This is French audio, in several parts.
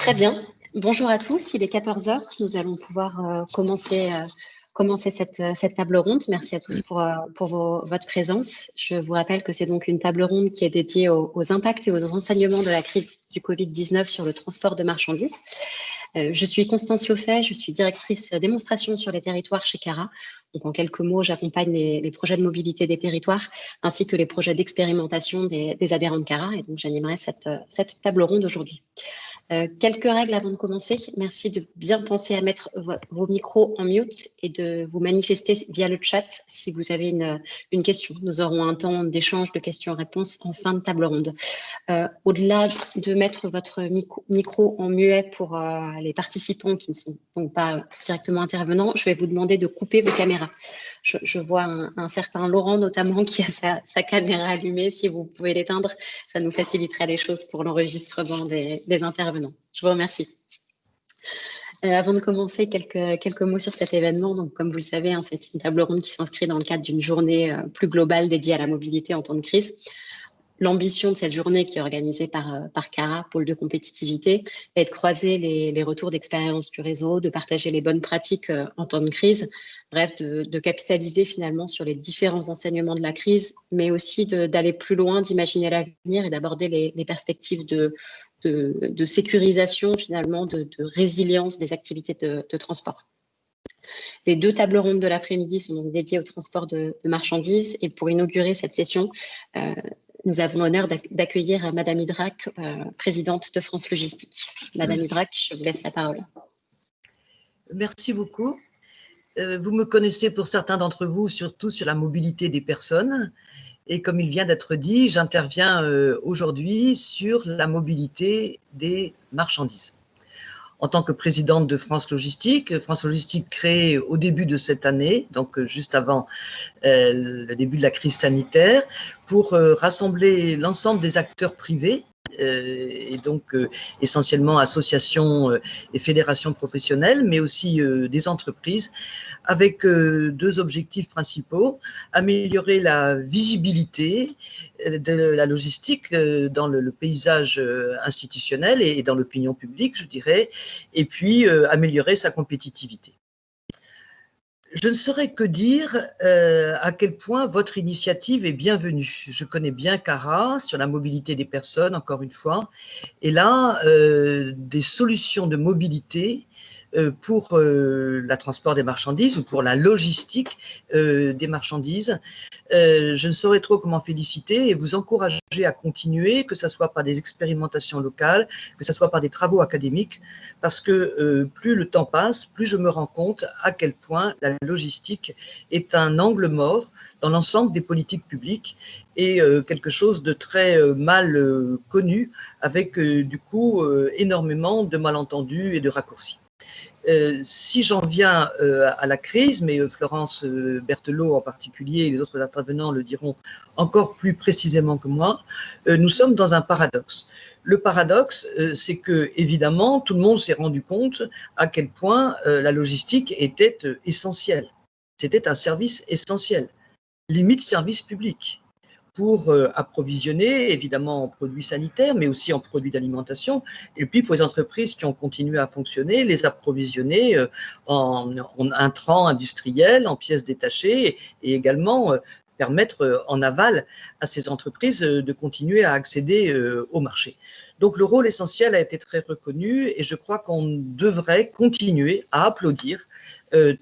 Très bien. Bonjour à tous. Il est 14 heures. Nous allons pouvoir commencer cette table ronde. Merci à tous pour votre présence. Je vous rappelle que c'est donc une table ronde qui est dédiée aux impacts et aux enseignements de la crise du Covid-19 sur le transport de marchandises. Je suis Constance Lofay, je suis directrice démonstration sur les territoires chez Cara. Donc, en quelques mots, j'accompagne les projets de mobilité des territoires ainsi que les projets d'expérimentation des adhérents de Cara. Et donc, j'animerai cette table ronde aujourd'hui. Quelques règles avant de commencer. Merci de bien penser à mettre vos micros en mute et de vous manifester via le chat si vous avez une question. Nous aurons un temps d'échange de questions-réponses en fin de table ronde. Au-delà de mettre votre micro en muet pour les participants qui ne sont donc pas directement intervenants, je vais vous demander de couper vos caméras. Je vois un certain Laurent notamment qui a sa caméra allumée. Si vous pouvez l'éteindre, ça nous faciliterait les choses pour l'enregistrement des intervenants. Je vous remercie. Avant de commencer, quelques mots sur cet événement. Donc, comme vous le savez, c'est une table ronde qui s'inscrit dans le cadre d'une journée plus globale dédiée à la mobilité en temps de crise. L'ambition de cette journée qui est organisée par Cara, pôle de compétitivité, est de croiser les retours d'expérience du réseau, de partager les bonnes pratiques en temps de crise, bref, de capitaliser finalement sur les différents enseignements de la crise, mais aussi d'aller plus loin, d'imaginer l'avenir et d'aborder les perspectives de sécurisation finalement, de résilience des activités de transport. Les deux tables rondes de l'après-midi sont donc dédiées au transport de marchandises et pour inaugurer cette session, nous avons l'honneur d'accueillir Madame Idrac, présidente de France Logistique. Madame Idrac, je vous laisse la parole. Merci beaucoup. Vous me connaissez pour certains d'entre vous, surtout sur la mobilité des personnes. Et comme il vient d'être dit, j'interviens aujourd'hui sur la mobilité des marchandises. En tant que présidente de France Logistique créée au début de cette année, donc juste avant le début de la crise sanitaire, pour rassembler l'ensemble des acteurs privés, et donc essentiellement associations et fédérations professionnelles, mais aussi des entreprises, avec deux objectifs principaux: améliorer la visibilité de la logistique dans le paysage institutionnel et dans l'opinion publique, je dirais, et puis améliorer sa compétitivité. Je ne saurais que dire à quel point votre initiative est bienvenue. Je connais bien Cara sur la mobilité des personnes, encore une fois, et là, des solutions de mobilité pour le transport des marchandises ou pour la logistique des marchandises. Je ne saurais trop comment féliciter et vous encourager à continuer, que ce soit par des expérimentations locales, que ce soit par des travaux académiques, parce que plus le temps passe, plus je me rends compte à quel point la logistique est un angle mort dans l'ensemble des politiques publiques et quelque chose de très mal connu, avec du coup énormément de malentendus et de raccourcis. Si j'en viens à la crise, mais Florence Berthelot en particulier et les autres intervenants le diront encore plus précisément que moi, nous sommes dans un paradoxe. Le paradoxe, c'est que évidemment tout le monde s'est rendu compte à quel point la logistique était essentielle. C'était un service essentiel, limite service public, pour approvisionner, évidemment en produits sanitaires, mais aussi en produits d'alimentation. Et puis, pour les entreprises qui ont continué à fonctionner, les approvisionner en intrants industriels, en pièces détachées, et également permettre en aval à ces entreprises de continuer à accéder au marché. Donc, le rôle essentiel a été très reconnu et je crois qu'on devrait continuer à applaudir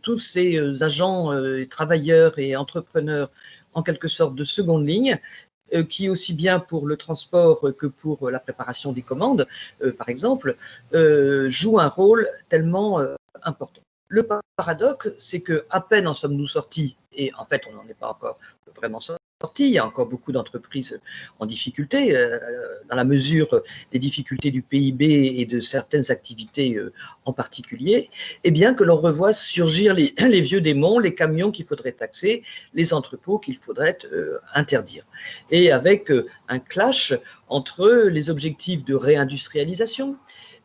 tous ces agents, travailleurs et entrepreneurs en quelque sorte de seconde ligne, qui aussi bien pour le transport que pour la préparation des commandes, par exemple, joue un rôle tellement important. Le paradoxe, c'est qu'à peine en sommes-nous sortis, et en fait on n'en est pas encore vraiment sortis, il y a encore beaucoup d'entreprises en difficulté, dans la mesure des difficultés du PIB et de certaines activités en particulier, et bien que l'on revoit surgir les vieux démons, les camions qu'il faudrait taxer, les entrepôts qu'il faudrait interdire. Et avec un clash entre les objectifs de réindustrialisation,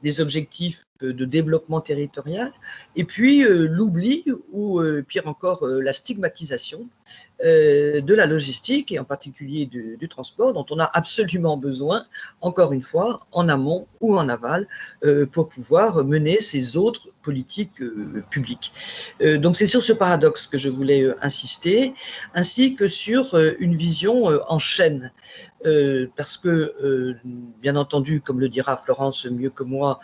les objectifs de développement territorial, et puis l'oubli ou pire encore la stigmatisation de la logistique et en particulier du transport dont on a absolument besoin, encore une fois, en amont ou en aval, pour pouvoir mener ces autres politiques publiques. Donc c'est sur ce paradoxe que je voulais insister, ainsi que sur une vision en chaîne. Parce que, bien entendu, comme le dira Florence mieux que moi,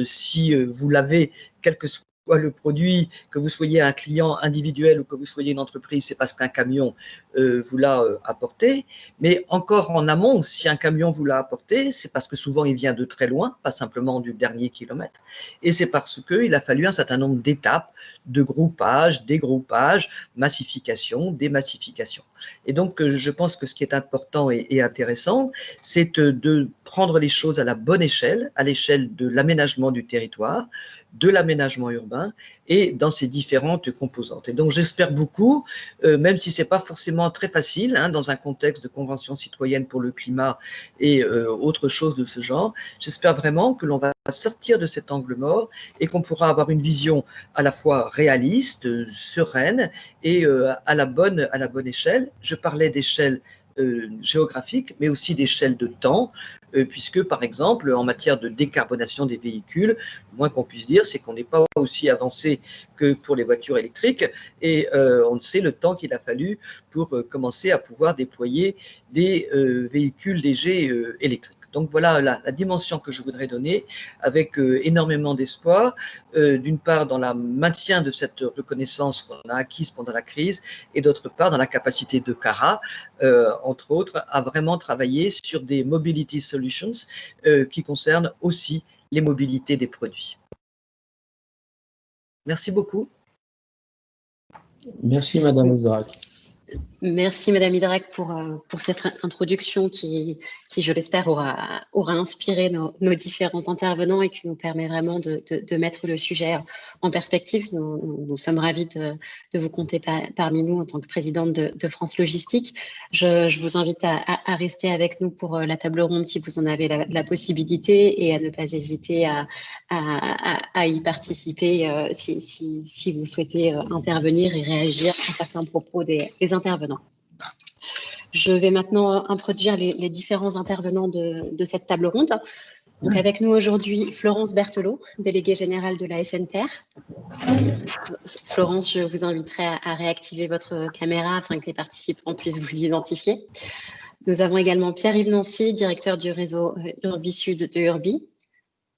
si vous l'avez, quel que soit le produit, que vous soyez un client individuel ou que vous soyez une entreprise, c'est parce qu'un camion vous l'a apporté. Mais encore en amont, si un camion vous l'a apporté, c'est parce que souvent il vient de très loin, pas simplement du dernier kilomètre. Et c'est parce qu'il a fallu un certain nombre d'étapes, de groupage, dégroupage, massification, démassification. Et donc, je pense que ce qui est important et intéressant, c'est de prendre les choses à la bonne échelle, à l'échelle de l'aménagement du territoire, de l'aménagement urbain et dans ses différentes composantes. Et donc, j'espère beaucoup, même si ce n'est pas forcément très facile, hein, dans un contexte de convention citoyenne pour le climat et autre chose de ce genre, j'espère vraiment que l'on va sortir de cet angle mort et qu'on pourra avoir une vision à la fois réaliste, sereine et à la bonne échelle. Je parlais d'échelle géographique, mais aussi d'échelle de temps, puisque, par exemple, en matière de décarbonation des véhicules, le moins qu'on puisse dire, c'est qu'on n'est pas aussi avancé que pour les voitures électriques, et on sait le temps qu'il a fallu pour commencer à pouvoir déployer des véhicules légers électriques. Donc voilà la dimension que je voudrais donner, avec énormément d'espoir, d'une part dans le maintien de cette reconnaissance qu'on a acquise pendant la crise, et d'autre part dans la capacité de Cara, entre autres, à vraiment travailler sur des mobility solutions qui concernent aussi les mobilités des produits. Merci beaucoup. Merci Madame Idrac. Merci Madame Idrac pour cette introduction qui je l'espère, aura inspiré nos différents intervenants et qui nous permet vraiment de mettre le sujet en perspective. Nous sommes ravis de vous compter parmi nous en tant que présidente de France Logistique. Je vous invite à rester avec nous pour la table ronde si vous en avez la possibilité, et à ne pas hésiter à y participer si vous souhaitez intervenir et réagir à certains propos des intervenants. Je vais maintenant introduire les différents intervenants de cette table ronde. Donc avec nous aujourd'hui, Florence Berthelot, déléguée générale de la FNTR. Florence, je vous inviterai à réactiver votre caméra afin que les participants puissent vous identifier. Nous avons également Pierre-Yves Nancy, directeur du réseau Urbi Sud de Urbi.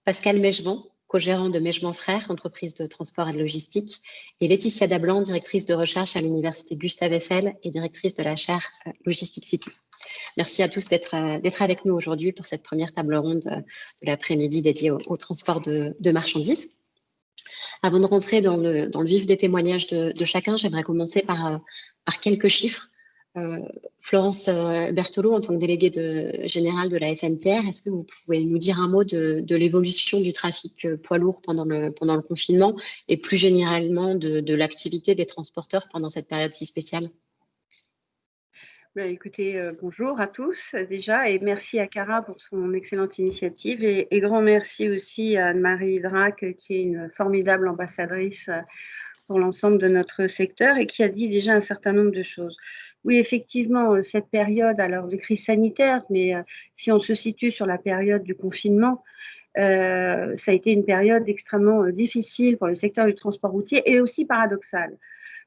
Pascal Mégevant, co-gérant de Mégevant Frères, entreprise de transport et de logistique, et Laetitia Dablan, directrice de recherche à l'université Gustave Eiffel et directrice de la chaire Logistic City. Merci à tous d'être avec nous aujourd'hui pour cette première table ronde de l'après-midi dédiée au transport de marchandises. Avant de rentrer dans le vif des témoignages de chacun, j'aimerais commencer par quelques chiffres. Florence Berthelot, en tant que déléguée générale de la FNTR, est-ce que vous pouvez nous dire un mot de l'évolution du trafic poids lourd pendant le confinement et plus généralement de l'activité des transporteurs pendant cette période si spéciale? Écoutez, bonjour à tous déjà, et merci à Cara pour son excellente initiative, et grand merci aussi à Anne-Marie Idrac, qui est une formidable ambassadrice pour l'ensemble de notre secteur et qui a dit déjà un certain nombre de choses. Oui, effectivement, cette période, alors de crise sanitaire, mais si on se situe sur la période du confinement, ça a été une période extrêmement difficile pour le secteur du transport routier, et aussi paradoxale.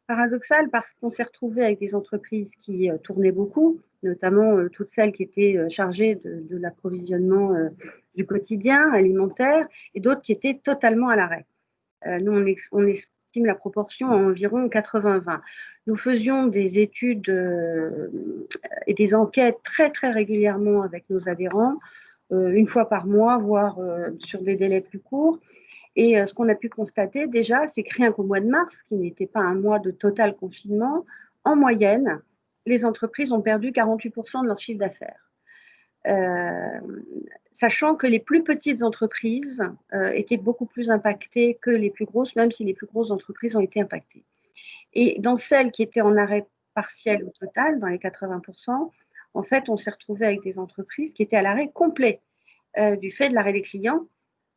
Paradoxal parce qu'on s'est retrouvé avec des entreprises qui tournaient beaucoup, notamment toutes celles qui étaient chargées de l'approvisionnement du quotidien alimentaire, et d'autres qui étaient totalement à l'arrêt. Nous, on estime la proportion à environ 80-20. Nous faisions des études et des enquêtes très, très régulièrement avec nos adhérents, une fois par mois, voire sur des délais plus courts. Et ce qu'on a pu constater déjà, c'est que rien qu'au mois de mars, qui n'était pas un mois de total confinement, en moyenne, les entreprises ont perdu 48% de leur chiffre d'affaires. Sachant que les plus petites entreprises étaient beaucoup plus impactées que les plus grosses, même si les plus grosses entreprises ont été impactées. Et dans celles qui étaient en arrêt partiel ou total, dans les 80%, en fait, on s'est retrouvé avec des entreprises qui étaient à l'arrêt complet du fait de l'arrêt des clients.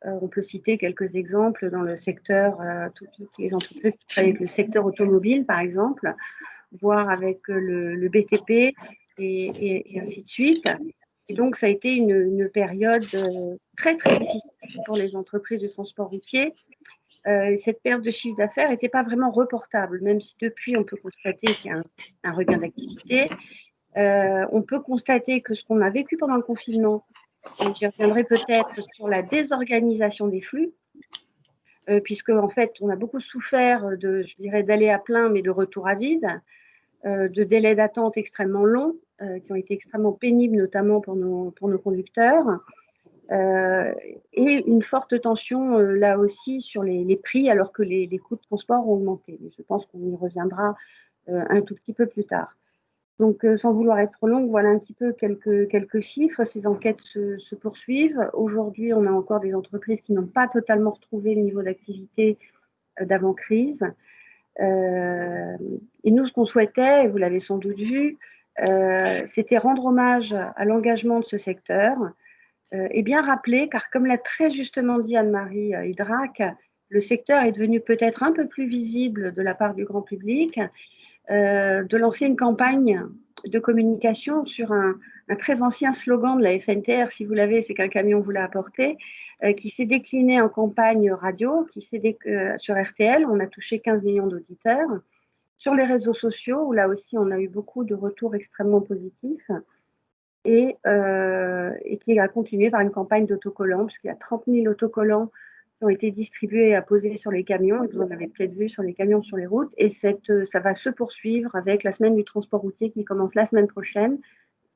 On peut citer quelques exemples dans le secteur, toutes les entreprises qui travaillent avec le secteur automobile, par exemple, voire avec le BTP et ainsi de suite. Et donc, ça a été une période très, très difficile pour les entreprises du transport routier. Cette perte de chiffre d'affaires n'était pas vraiment reportable, même si depuis, on peut constater qu'il y a un regain d'activité. On peut constater que ce qu'on a vécu pendant le confinement, et j'y reviendrai peut-être sur la désorganisation des flux, puisque en fait, on a beaucoup souffert je dirais, d'aller à plein, mais de retour à vide, de délais d'attente extrêmement longs, qui ont été extrêmement pénibles, notamment pour nos conducteurs, et une forte tension là aussi sur les prix, alors que les coûts de transport ont augmenté. Mais je pense qu'on y reviendra un tout petit peu plus tard. Donc, sans vouloir être trop longue, voilà un petit peu quelques chiffres. Ces enquêtes se poursuivent. Aujourd'hui, on a encore des entreprises qui n'ont pas totalement retrouvé le niveau d'activité d'avant-crise. Et nous, ce qu'on souhaitait, et vous l'avez sans doute vu, c'était rendre hommage à l'engagement de ce secteur et bien rappeler, car comme l'a très justement dit Anne-Marie Idrac, le secteur est devenu peut-être un peu plus visible de la part du grand public, de lancer une campagne de communication sur un très ancien slogan de la SNTR, si vous l'avez, c'est qu'un camion vous l'a apporté, qui s'est décliné en campagne radio, sur RTL, on a touché 15 millions d'auditeurs, sur les réseaux sociaux, où là aussi on a eu beaucoup de retours extrêmement positifs, et qui a continué par une campagne d'autocollants, puisqu'il y a 30 000 autocollants qui ont été distribués et apposés sur les camions, et vous en avez peut-être vu sur les camions sur les routes, et ça va se poursuivre avec la semaine du transport routier qui commence la semaine prochaine,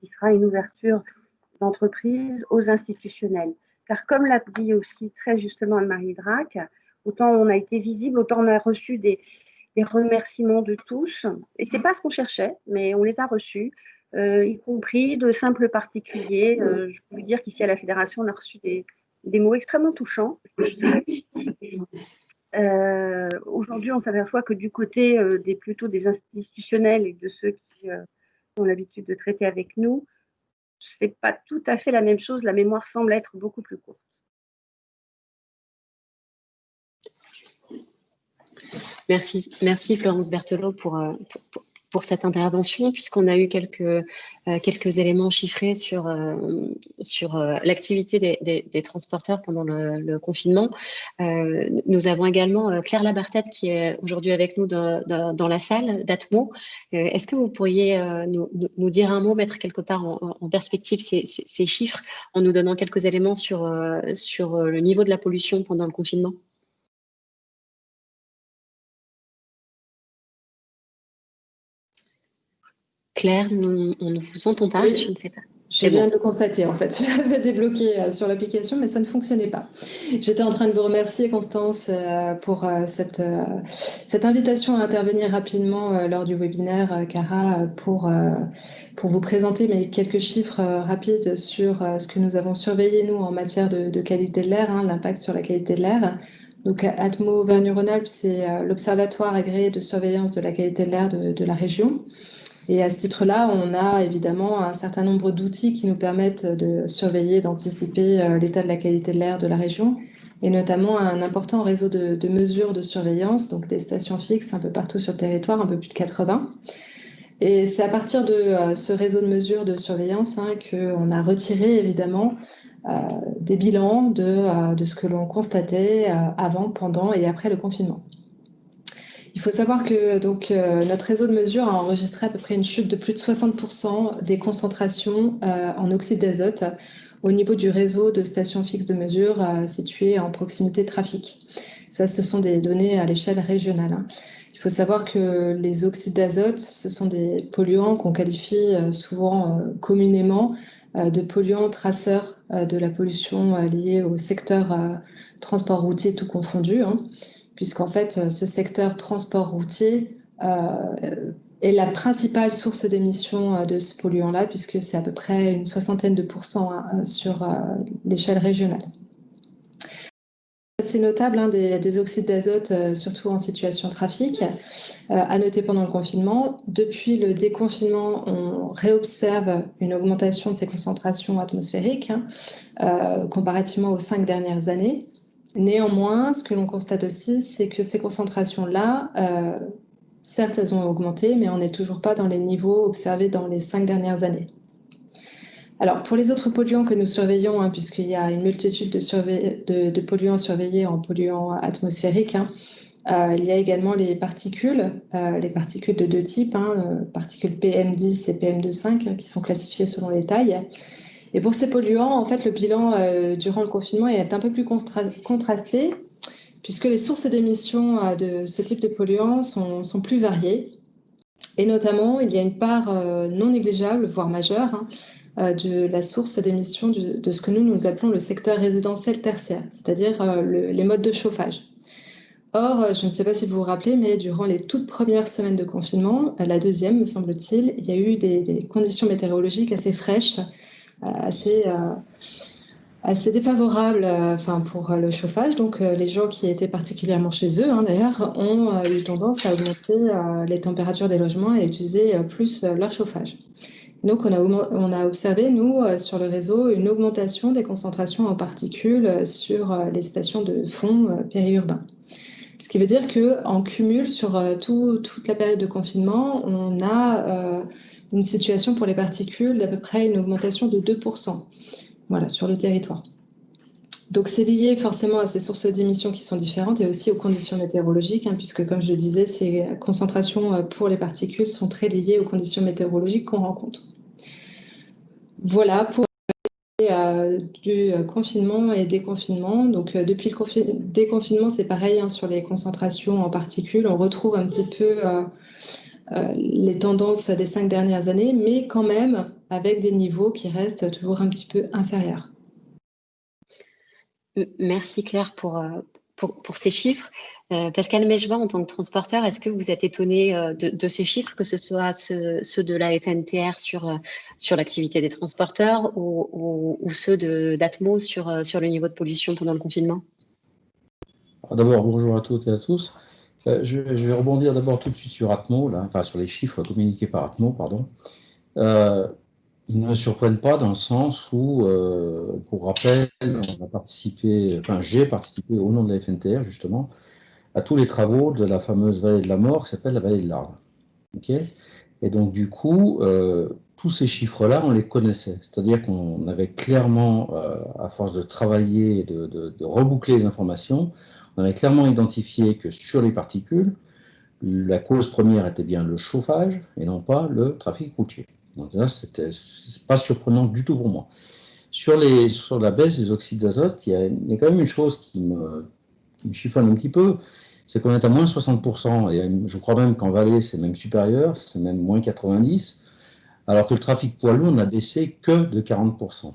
qui sera une ouverture d'entreprise aux institutionnels. Car comme l'a dit aussi très justement Anne-Marie Drac, autant on a été visible, autant on a reçu des remerciements de tous, et c'est pas ce qu'on cherchait, mais on les a reçus, y compris de simples particuliers. Je peux vous dire qu'ici à la Fédération, on a reçu des mots extrêmement touchants. Aujourd'hui, on s'aperçoit que du côté plutôt des institutionnels et de ceux qui ont l'habitude de traiter avec nous, c'est pas tout à fait la même chose. La mémoire semble être beaucoup plus courte. Merci Florence Berthelot pour cette intervention, puisqu'on a eu quelques éléments chiffrés sur l'activité des transporteurs pendant le confinement. Nous avons également Claire Labartette qui est aujourd'hui avec nous dans la salle d'Atmo. Est-ce que vous pourriez nous dire un mot, mettre quelque part en perspective ces chiffres, en nous donnant quelques éléments sur le niveau de la pollution pendant le confinement ? Claire, on ne vous entend pas, oui, je ne sais pas. Je viens de le constater en fait. Je l'avais débloqué sur l'application, mais ça ne fonctionnait pas. J'étais en train de vous remercier, Constance, pour cette invitation à intervenir rapidement lors du webinaire, Cara, pour vous présenter quelques chiffres rapides sur ce que nous avons surveillé, nous, en matière de qualité de l'air, l'impact sur la qualité de l'air. Donc, Atmo Auvergne-Rhône-Alpes, c'est l'observatoire agréé de surveillance de la qualité de l'air de la région. Et à ce titre-là, on a évidemment un certain nombre d'outils qui nous permettent de surveiller, d'anticiper l'état de la qualité de l'air de la région, et notamment un important réseau de mesures de surveillance, donc des stations fixes un peu partout sur le territoire, un peu plus de 80. Et c'est à partir de ce réseau de mesures de surveillance qu'on a retiré évidemment des bilans de ce que l'on constatait avant, pendant et après le confinement. Il faut savoir que notre réseau de mesure a enregistré à peu près une chute de plus de 60% des concentrations en oxyde d'azote au niveau du réseau de stations fixes de mesure situées en proximité de trafic. Ça, ce sont des données à l'échelle régionale. Il faut savoir que les oxydes d'azote, ce sont des polluants qu'on qualifie souvent communément de polluants traceurs de la pollution liée au secteur transport routier tout confondu, puisqu'en fait, ce secteur transport routier est la principale source d'émissions de ce polluant-là, puisque c'est à peu près une 60aine de % sur l'échelle régionale. C'est notable des oxydes d'azote, surtout en situation de trafic. À noter pendant le confinement, depuis le déconfinement, on réobserve une augmentation de ces concentrations atmosphériques comparativement aux 5 dernières années. Néanmoins, ce que l'on constate aussi, c'est que ces concentrations-là Certes, elles ont augmenté, mais on n'est toujours pas dans les niveaux observés dans les 5 dernières années. Alors, pour les autres polluants que nous surveillons, hein, puisqu'il y a une multitude de polluants surveillés en polluants atmosphériques, hein, il y a également les particules de deux types, hein, particules PM10 et PM2,5, hein, qui sont classifiées selon les tailles. Et pour ces polluants, en fait, le bilan durant le confinement est un peu plus contrasté, puisque les sources d'émissions de ce type de polluants sont plus variées. Et notamment, il y a une part non négligeable, voire majeure, hein, de la source d'émissions de ce que nous appelons le secteur résidentiel tertiaire, c'est-à-dire les modes de chauffage. Or, je ne sais pas si vous vous rappelez, mais durant les toutes premières semaines de confinement, la deuxième, me semble-t-il, il y a eu des conditions météorologiques assez fraîches, assez défavorables pour le chauffage. Donc, les gens qui étaient particulièrement chez eux, hein, d'ailleurs, ont eu tendance à augmenter les températures des logements et à utiliser plus leur chauffage. Donc, on a observé, nous, sur le réseau, une augmentation des concentrations en particules sur les stations de fond périurbains. Ce qui veut dire qu'en cumul, sur toute la période de confinement, on a une situation pour les particules d'à peu près une augmentation de 2%, voilà, sur le territoire. Donc, c'est lié forcément à ces sources d'émissions qui sont différentes et aussi aux conditions météorologiques, hein, puisque, comme je le disais, ces concentrations pour les particules sont très liées aux conditions météorologiques qu'on rencontre. Voilà pour du confinement et déconfinement. Donc, depuis le déconfinement, c'est pareil, hein, sur les concentrations en particules. On retrouve un petit peu les tendances des 5 dernières années, mais quand même avec des niveaux qui restent toujours un petit peu inférieurs. Merci Claire pour ces chiffres. Pascal Mecheva, en tant que transporteur, est-ce que vous êtes étonné de ces chiffres, que ce soit ceux de la FNTR sur l'activité des transporteurs ou ceux d'Atmo sur le niveau de pollution pendant le confinement? D'abord, bonjour à toutes et à tous. Je vais rebondir d'abord tout de suite sur Atmo, là, enfin sur les chiffres communiqués par Atmo, pardon. Ils ne me surprennent pas dans le sens où, pour rappel, j'ai participé au nom de la FNTR, justement, à tous les travaux de la fameuse vallée de la mort qui s'appelle la vallée de l'Arve. Okay, et donc, du coup, tous ces chiffres-là, on les connaissait. C'est-à-dire qu'on avait clairement, à force de travailler et de reboucler les informations, on avait clairement identifié que sur les particules, la cause première était bien le chauffage et non pas le trafic routier. Donc là, c'est pas surprenant du tout pour moi. Sur la baisse des oxydes d'azote, il y a quand même une chose qui me chiffonne un petit peu, c'est qu'on est à moins 60%, et je crois même qu'en Valais, c'est même supérieur, c'est même moins 90%, alors que le trafic poids lourd n'a baissé que de 40%.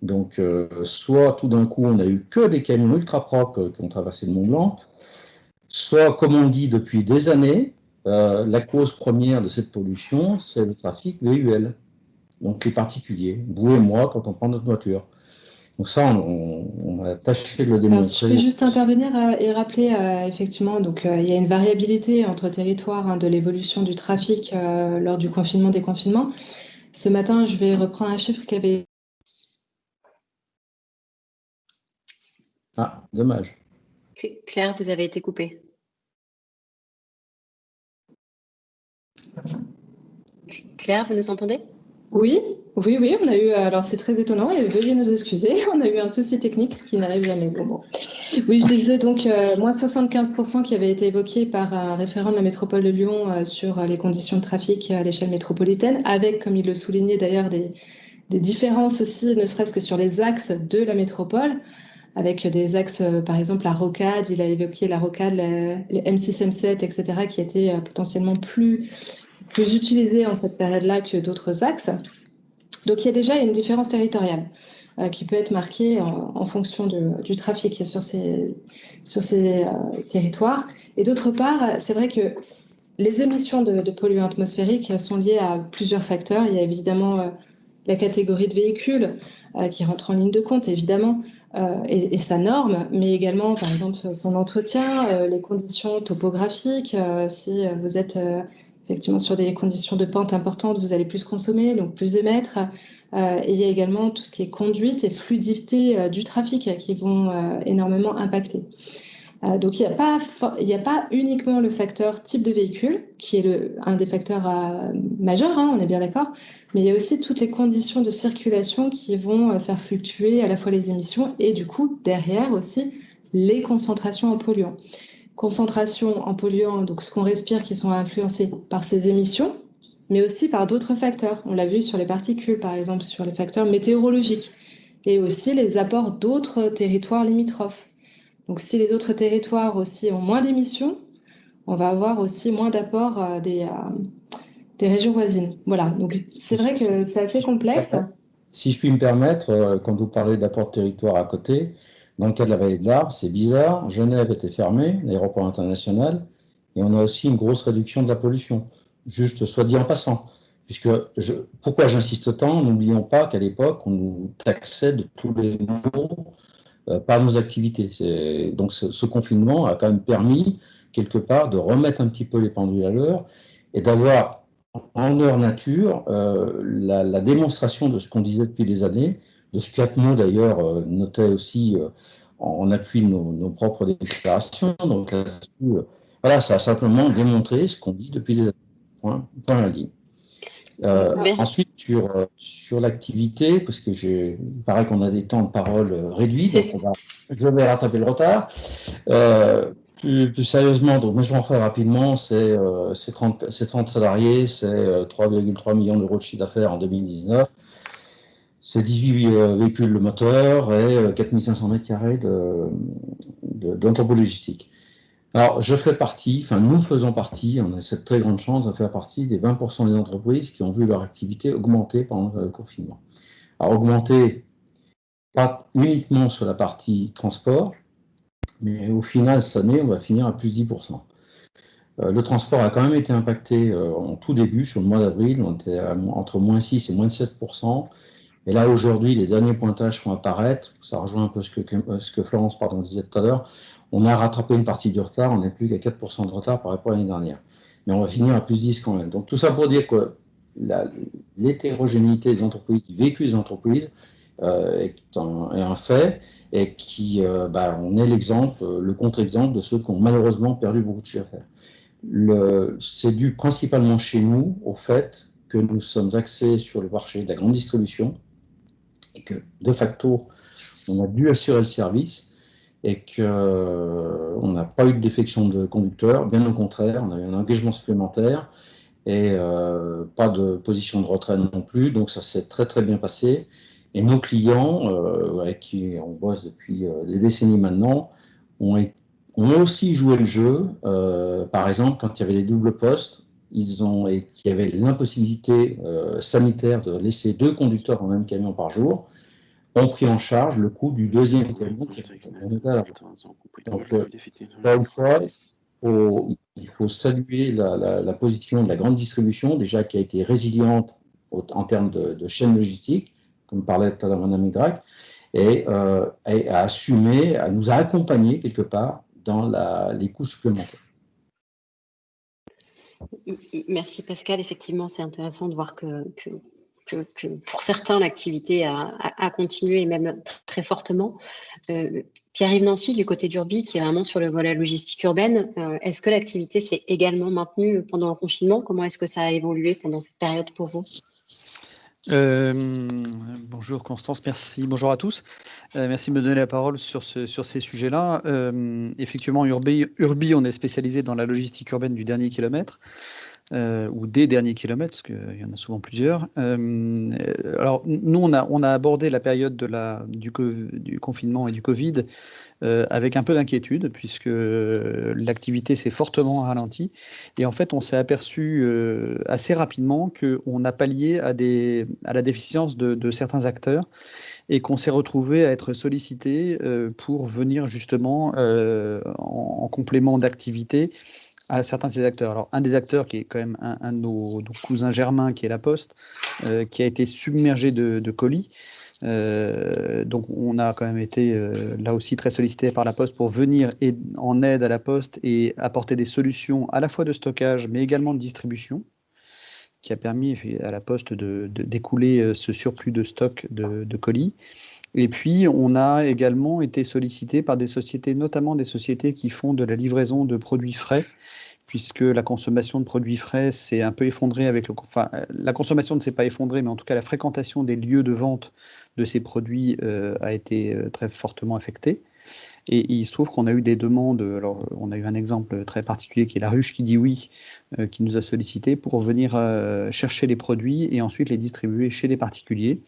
Donc, soit tout d'un coup, on n'a eu que des camions ultra propres qui ont traversé le Mont Blanc, soit, comme on dit depuis des années, la cause première de cette pollution, c'est le trafic VUL, donc les particuliers, vous et moi, quand on prend notre voiture. Donc ça, on a tâché de le démontrer. Alors, si je peux juste intervenir et rappeler, effectivement, donc il y a une variabilité entre territoires, hein, de l'évolution du trafic lors du confinement-déconfinement. Ce matin, je vais reprendre un chiffre qui avait... Ah, dommage. Claire, vous avez été coupée. Claire, vous nous entendez? Oui, on a eu, alors c'est très étonnant et veuillez nous excuser, on a eu un souci technique, ce qui n'arrive jamais. Bon. Oui, je disais donc moins 75% qui avait été évoqué par un référent de la métropole de Lyon sur les conditions de trafic à l'échelle métropolitaine, avec, comme il le soulignait d'ailleurs, des différences aussi, ne serait-ce que sur les axes de la métropole, avec des axes, par exemple la rocade, il a évoqué la rocade, les M6, M7, etc., qui étaient potentiellement plus utilisés en cette période-là que d'autres axes. Donc il y a déjà une différence territoriale qui peut être marquée en fonction du trafic sur ces territoires. Et d'autre part, c'est vrai que les émissions de polluants atmosphériques sont liées à plusieurs facteurs. Il y a évidemment la catégorie de véhicules qui rentre en ligne de compte, évidemment, et sa norme, mais également, par exemple, son entretien, les conditions topographiques. Si vous êtes effectivement sur des conditions de pente importantes, vous allez plus consommer, donc plus émettre. Et il y a également tout ce qui est conduite et fluidité du trafic qui vont énormément impacter. Donc, il n'y a pas uniquement le facteur type de véhicule, qui est un des facteurs majeurs, hein, on est bien d'accord, mais il y a aussi toutes les conditions de circulation qui vont faire fluctuer à la fois les émissions et du coup, derrière aussi, les concentrations en polluants. Concentrations en polluants, donc ce qu'on respire, qui sont influencés par ces émissions, mais aussi par d'autres facteurs. On l'a vu sur les particules, par exemple, sur les facteurs météorologiques, et aussi les apports d'autres territoires limitrophes. Donc, si les autres territoires aussi ont moins d'émissions, on va avoir aussi moins d'apports des régions voisines. Voilà, donc c'est vrai que c'est assez complexe. Si je puis me permettre, quand vous parlez d'apport de territoire à côté, dans le cas de la vallée de l'Arve, c'est bizarre, Genève était fermée, l'aéroport international, et on a aussi une grosse réduction de la pollution, juste soit dit en passant. Pourquoi j'insiste tant? N'oublions pas qu'à l'époque, on nous taxait de tous les niveaux par nos activités. Donc ce confinement a quand même permis, quelque part, de remettre un petit peu les pendules à l'heure et d'avoir en heure nature la démonstration de ce qu'on disait depuis des années, de ce qu'Atmo d'ailleurs notait aussi en appui de nos propres déclarations. Donc là-dessus, voilà, ça a simplement démontré ce qu'on dit depuis des années. Point à la ligne. Ensuite, sur l'activité, parce que il paraît qu'on a des temps de parole réduits, donc je vais rattraper le retard. Plus sérieusement, donc, mais je vais en faire rapidement, c'est 30 salariés, c'est 3,3 millions d'euros de chiffre d'affaires en 2019, c'est 18 véhicules moteurs et 4500 mètres carrés d'entrepôt logistique. Alors, nous faisons partie, on a cette très grande chance de faire partie des 20% des entreprises qui ont vu leur activité augmenter pendant le confinement. Alors, augmenter pas uniquement sur la partie transport, mais au final, cette année, on va finir à plus 10%. Le transport a quand même été impacté en tout début, sur le mois d'avril, on était entre moins 6 et moins 7%. Et là, aujourd'hui, les derniers pointages vont apparaître. Ça rejoint un peu ce que Florence disait tout à l'heure. On a rattrapé une partie du retard, on n'est plus qu'à 4% de retard par rapport à l'année dernière. Mais on va finir à plus 10 quand même. Donc tout ça pour dire que l'hétérogénéité des entreprises, du véhicule des entreprises, est un fait, et on est l'exemple, le contre-exemple de ceux qui ont malheureusement perdu beaucoup de chiffre d'affaires. C'est dû principalement chez nous au fait que nous sommes axés sur le marché de la grande distribution, et que, de facto, on a dû assurer le service et qu'on n'a pas eu de défection de conducteurs. Bien au contraire, on a eu un engagement supplémentaire et pas de position de retrait non plus. Donc, ça s'est très, très bien passé. Et nos clients, avec qui on bosse depuis des décennies maintenant, ont aussi joué le jeu. Par exemple, quand il y avait des doubles postes, et qu'il y avait l'impossibilité sanitaire de laisser 2 conducteurs dans le même camion par jour, ont pris en charge le coût du deuxième camion qui était à la route. Donc, là, une fois, il faut saluer la position de la grande distribution, déjà qui a été résiliente en termes de chaîne logistique, comme parlait tout à l'heure Mme Hydrac, et a assumé, nous a accompagnés quelque part dans les coûts supplémentaires. Merci Pascal, effectivement c'est intéressant de voir que pour certains l'activité a continué et même très fortement. Pierre-Yves Nancy du côté d'Urbi qui est vraiment sur le volet logistique urbaine, est-ce que l'activité s'est également maintenue pendant le confinement? Comment est-ce que ça a évolué pendant cette période pour vous? Bonjour Constance, merci. Bonjour à tous. Merci de me donner la parole sur ces sujets-là. Effectivement, Urbi, on est spécialisé dans la logistique urbaine du dernier kilomètre, ou des derniers kilomètres, parce qu'il y en a souvent plusieurs. Alors, nous, on a abordé la période du confinement et du Covid avec un peu d'inquiétude, puisque l'activité s'est fortement ralentie. Et en fait, on s'est aperçu assez rapidement qu'on a pallié à la déficience de certains acteurs et qu'on s'est retrouvé à être sollicité pour venir justement en complément d'activité à certains de ces acteurs. Alors, un des acteurs qui est quand même un de nos cousins germains, qui est la Poste, qui a été submergé de colis. Donc, on a quand même été là aussi très sollicité par la Poste pour venir en aide à la Poste et apporter des solutions à la fois de stockage, mais également de distribution, qui a permis à la Poste d'écouler ce surplus de stock de colis. Et puis, on a également été sollicité par des sociétés, notamment des sociétés qui font de la livraison de produits frais, puisque la consommation de produits frais s'est un peu effondrée avec le... Enfin, la consommation ne s'est pas effondrée, mais en tout cas, la fréquentation des lieux de vente de ces produits a été très fortement affectée. Et il se trouve qu'on a eu des demandes, alors on a eu un exemple très particulier qui est La Ruche qui dit oui, qui nous a sollicité pour venir chercher les produits et ensuite les distribuer chez les particuliers.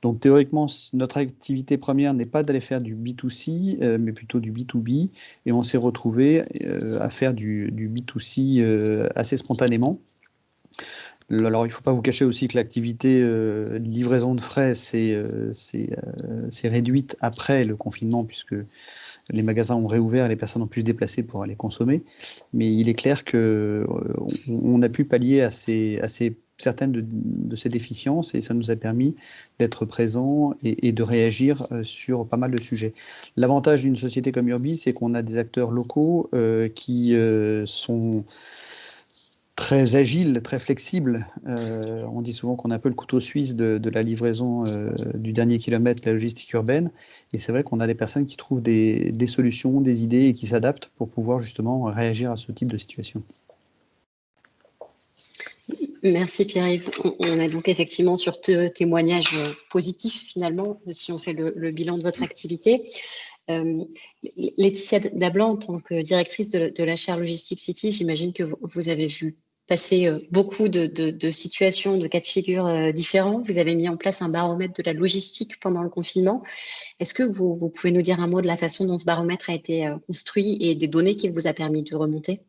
Donc théoriquement, notre activité première n'est pas d'aller faire du B2C, mais plutôt du B2B. Et on s'est retrouvé à faire du B2C assez spontanément. Alors, il ne faut pas vous cacher aussi que l'activité de livraison de frais s'est réduite après le confinement, puisque les magasins ont réouvert et les personnes ont pu se déplacer pour aller consommer. Mais il est clair qu'on a pu pallier à certaines de ces déficiences et ça nous a permis d'être présents et de réagir sur pas mal de sujets. L'avantage d'une société comme Urbi, c'est qu'on a des acteurs locaux qui sont très agiles, très flexibles. On dit souvent qu'on a un peu le couteau suisse de la livraison du dernier kilomètre, la logistique urbaine. Et c'est vrai qu'on a des personnes qui trouvent des solutions, des idées et qui s'adaptent pour pouvoir justement réagir à ce type de situation. Merci Pierre-Yves. On est donc effectivement sur deux témoignages positifs finalement, si on fait le bilan de votre activité. Laetitia Dablan, en tant que directrice de la chaire Logistique City, j'imagine que vous avez vu passer beaucoup de situations, de cas de figure différents. Vous avez mis en place un baromètre de la logistique pendant le confinement. Est-ce que vous pouvez nous dire un mot de la façon dont ce baromètre a été construit et des données qu'il vous a permis de remonter ?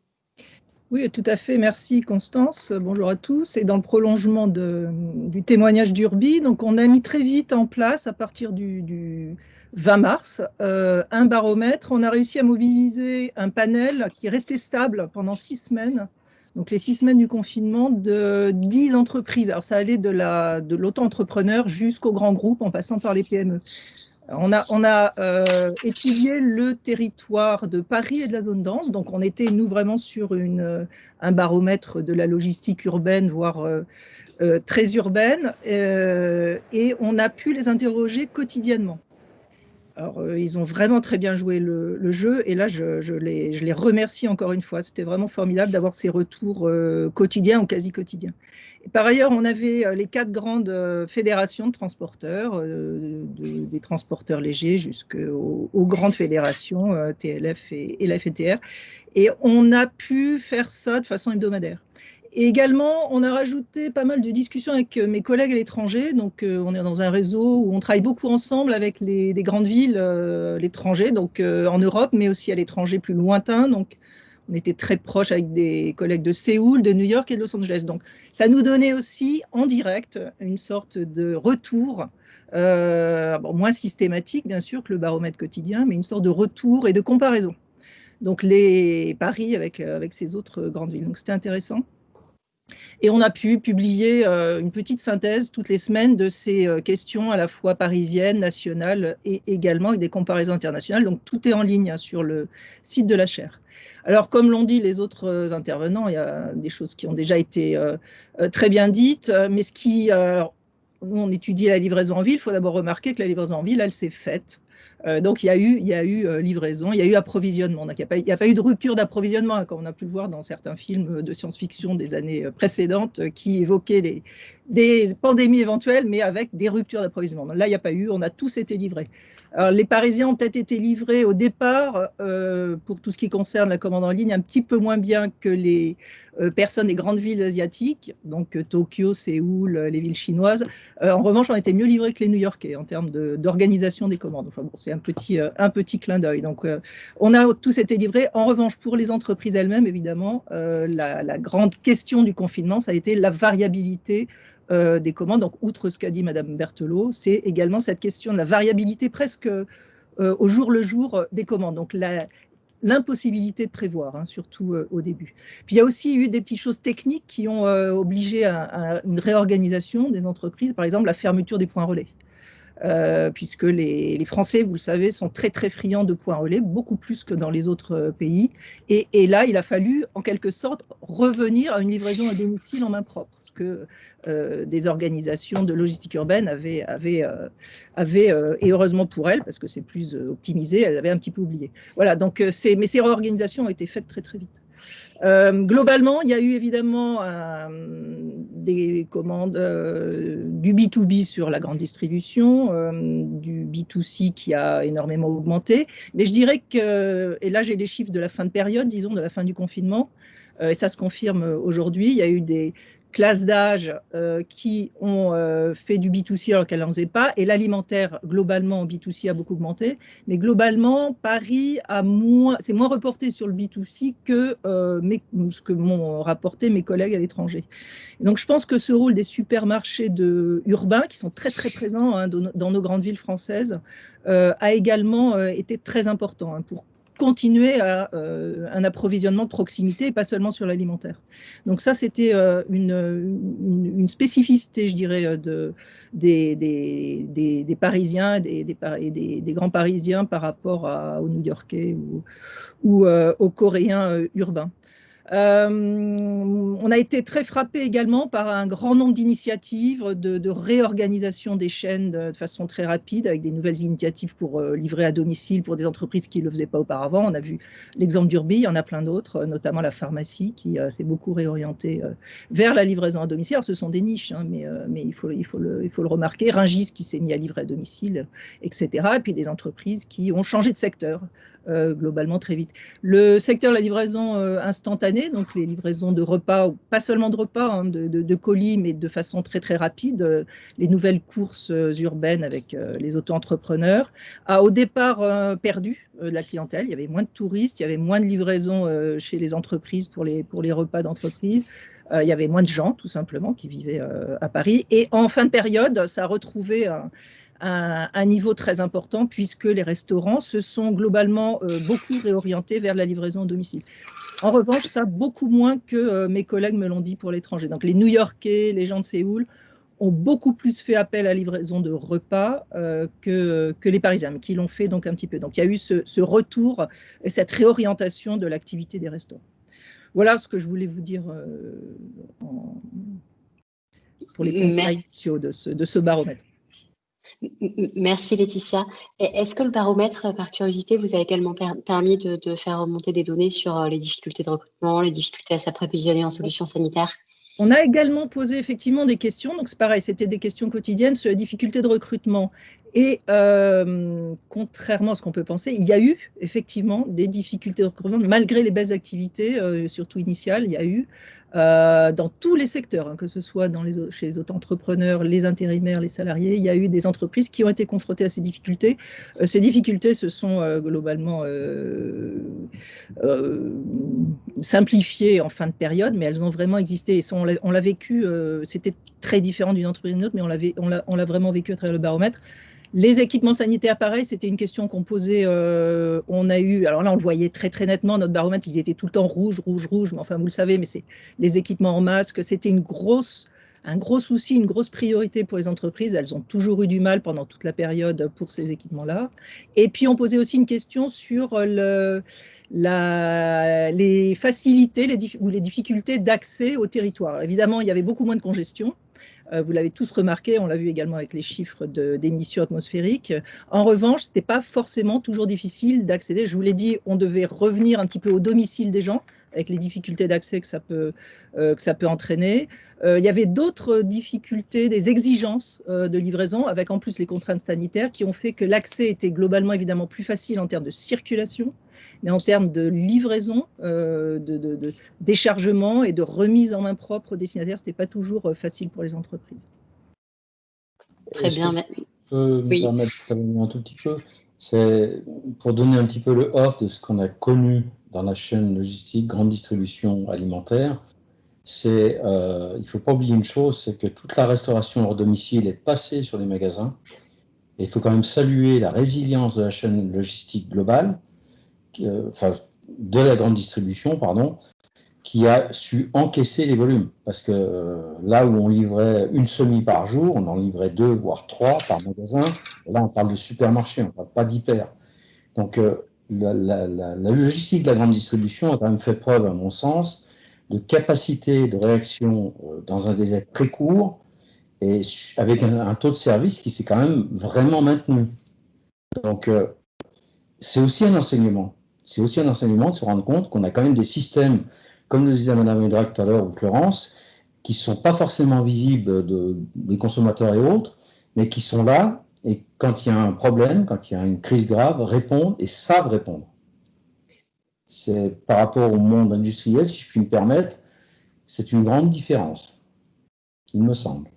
Oui, tout à fait. Merci Constance. Bonjour à tous. Et dans le prolongement du témoignage d'Urbi, donc on a mis très vite en place, à partir du 20 mars, un baromètre. On a réussi à mobiliser un panel qui est resté stable pendant 6 semaines. Donc les 6 semaines du confinement, de 10 entreprises. Alors ça allait de l'auto-entrepreneur jusqu'au grand groupe en passant par les PME. On a étudié le territoire de Paris et de la zone dense, donc on était, nous, vraiment sur un baromètre de la logistique urbaine, voire très urbaine, et on a pu les interroger quotidiennement. Alors, ils ont vraiment très bien joué le jeu, et là, je les remercie encore une fois. C'était vraiment formidable d'avoir ces retours quotidiens ou quasi quotidiens. Et par ailleurs, on avait les 4 grandes fédérations de transporteurs, des transporteurs légers jusqu'aux grandes fédérations, TLF et la FNTR, et on a pu faire ça de façon hebdomadaire. Et également, on a rajouté pas mal de discussions avec mes collègues à l'étranger. Donc, on est dans un réseau où on travaille beaucoup ensemble avec des grandes villes, l'étranger, donc en Europe, mais aussi à l'étranger plus lointain. Donc, on était très proches avec des collègues de Séoul, de New York et de Los Angeles. Donc, ça nous donnait aussi en direct une sorte de retour, moins systématique, bien sûr, que le baromètre quotidien, mais une sorte de retour et de comparaison. Donc, Paris avec ces autres grandes villes. Donc, c'était intéressant. Et on a pu publier une petite synthèse toutes les semaines de ces questions à la fois parisiennes, nationales et également avec des comparaisons internationales. Donc tout est en ligne sur le site de la chaire. Alors comme l'ont dit les autres intervenants, il y a des choses qui ont déjà été très bien dites, mais alors, nous on étudie la livraison en ville, il faut d'abord remarquer que la livraison en ville, elle s'est faite. Donc, il y a eu livraison, il y a eu approvisionnement. Donc, il n'y a pas eu de rupture d'approvisionnement, comme on a pu le voir dans certains films de science-fiction des années précédentes qui évoquaient des pandémies éventuelles, mais avec des ruptures d'approvisionnement. Là, il n'y a pas eu, on a tous été livrés. Alors, les Parisiens ont peut-être été livrés au départ, pour tout ce qui concerne la commande en ligne, un petit peu moins bien que les personnes des grandes villes asiatiques, donc Tokyo, Séoul, les villes chinoises. En revanche, on était mieux livrés que les New-Yorkais en termes d'organisation des commandes. Enfin bon, c'est un petit clin d'œil. Donc, on a tous été livrés. En revanche, pour les entreprises elles-mêmes, évidemment, la grande question du confinement, ça a été la variabilité des commandes. Donc, outre ce qu'a dit Madame Berthelot, c'est également cette question de la variabilité presque au jour le jour des commandes. Donc, l'impossibilité de prévoir, surtout au début. Puis il y a aussi eu des petites choses techniques qui ont obligé à une réorganisation des entreprises, par exemple la fermeture des points relais. Puisque les Français, vous le savez, sont très très friands de points relais, beaucoup plus que dans les autres pays. Et là, il a fallu, en quelque sorte, revenir à une livraison à domicile en main propre. que des organisations de logistique urbaine avaient et heureusement pour elles, parce que c'est plus optimisé, elles avaient un petit peu oublié. Voilà, donc mais ces réorganisations ont été faites très très vite. Globalement, il y a eu évidemment des commandes du B2B sur la grande distribution, du B2C qui a énormément augmenté. Mais je dirais que, et là j'ai les chiffres de la fin de période, disons, de la fin du confinement, et ça se confirme aujourd'hui, il y a eu des classes d'âge qui ont fait du B2C alors qu'elles n'en faisaient pas, et l'alimentaire, globalement, en B2C a beaucoup augmenté, mais globalement, Paris c'est moins reporté sur le B2C que ce que m'ont rapporté mes collègues à l'étranger. Donc, je pense que ce rôle des supermarchés urbains, qui sont très, très présents hein, dans nos grandes villes françaises, a également été très important hein, pour continuer à un approvisionnement de proximité et pas seulement sur l'alimentaire. Donc ça, c'était une spécificité, je dirais, des Parisiens et des grands Parisiens par rapport aux New-Yorkais ou aux Coréens urbains. On a été très frappé également par un grand nombre d'initiatives de réorganisation des chaînes de façon très rapide, avec des nouvelles initiatives pour livrer à domicile pour des entreprises qui ne le faisaient pas auparavant. On a vu l'exemple d'Urbi, il y en a plein d'autres, notamment la pharmacie qui s'est beaucoup réorientée vers la livraison à domicile. Alors, ce sont des niches, hein, mais il faut le remarquer. Rungis qui s'est mis à livrer à domicile, etc. Et puis des entreprises qui ont changé de secteur. Globalement très vite. Le secteur de la livraison instantanée, donc les livraisons de repas, pas seulement de repas, hein, de colis, mais de façon très très rapide, les nouvelles courses urbaines avec les auto-entrepreneurs, a au départ perdu la clientèle. Il y avait moins de touristes, il y avait moins de livraisons chez les entreprises pour les repas d'entreprise. Il y avait moins de gens, tout simplement, qui vivaient à Paris. Et en fin de période, ça a retrouvé un niveau très important puisque les restaurants se sont globalement beaucoup réorientés vers la livraison à domicile. En revanche, ça beaucoup moins que mes collègues me l'ont dit pour l'étranger. Donc les New-Yorkais, les gens de Séoul ont beaucoup plus fait appel à la livraison de repas que les Parisiens, mais qui l'ont fait donc un petit peu. Donc il y a eu ce retour et cette réorientation de l'activité des restaurants. Voilà ce que je voulais vous dire pour les constats initiaux de ce baromètre. Merci Laetitia. Est-ce que le baromètre, par curiosité, vous a également permis de faire remonter des données sur les difficultés de recrutement, les difficultés à s'approvisionner en solutions sanitaires? On a également posé effectivement des questions, donc c'est pareil, c'était des questions quotidiennes sur les difficultés de recrutement. Et contrairement à ce qu'on peut penser, il y a eu effectivement des difficultés de recrutement, malgré les baisses d'activité, surtout initiales, il y a eu dans tous les secteurs, hein, que ce soit chez les auto-entrepreneurs, les intérimaires, les salariés, il y a eu des entreprises qui ont été confrontées à ces difficultés. Ces difficultés se sont globalement simplifiées en fin de période, mais elles ont vraiment existé. Et ça, on l'a vécu, c'était très différent d'une entreprise à une autre, mais on l'a vraiment vécu à travers le baromètre. Les équipements sanitaires, pareil, c'était une question qu'on posait. On a eu, alors là, on le voyait très très nettement, notre baromètre, il était tout le temps rouge, rouge, rouge. Mais enfin, vous le savez, mais c'est les équipements en masque. C'était un gros souci, une grosse priorité pour les entreprises. Elles ont toujours eu du mal pendant toute la période pour ces équipements-là. Et puis, on posait aussi une question sur les facilités ou les difficultés d'accès au territoire. Évidemment, il y avait beaucoup moins de congestion. Vous l'avez tous remarqué, on l'a vu également avec les chiffres d'émissions atmosphériques. En revanche, ce n'était pas forcément toujours difficile d'accéder. Je vous l'ai dit, on devait revenir un petit peu au domicile des gens, avec les difficultés d'accès que ça peut entraîner. Il y avait d'autres difficultés, des exigences de livraison, avec en plus les contraintes sanitaires qui ont fait que l'accès était globalement évidemment plus facile en termes de circulation, mais en termes de livraison, de déchargement et de remise en main propre aux destinataires, ce n'était pas toujours facile pour les entreprises. Très bien. Je peux me permettre d'intervenir un tout petit peu. C'est pour donner un petit peu le off de ce qu'on a connu dans la chaîne logistique, grande distribution alimentaire. Il ne faut pas oublier une chose, c'est que toute la restauration hors domicile est passée sur les magasins. Et il faut quand même saluer la résilience de la chaîne logistique globale, de la grande distribution, pardon, qui a su encaisser les volumes. Parce que là où on livrait une semi par jour, on en livrait 2, voire 3 par magasin. Et là, on parle de supermarché, on ne parle pas d'hyper. Donc, la logistique de la grande distribution a quand même fait preuve, à mon sens, de capacité de réaction dans un délai très court et avec un taux de service qui s'est quand même vraiment maintenu. Donc, c'est aussi un enseignement. C'est aussi un enseignement de se rendre compte qu'on a quand même des systèmes, comme le disait Mme Hédrac tout à l'heure ou Florence, qui ne sont pas forcément visibles des consommateurs et autres, mais qui sont là et quand il y a un problème, quand il y a une crise grave, répondent et savent répondre. C'est par rapport au monde industriel, si je puis me permettre, c'est une grande différence, il me semble.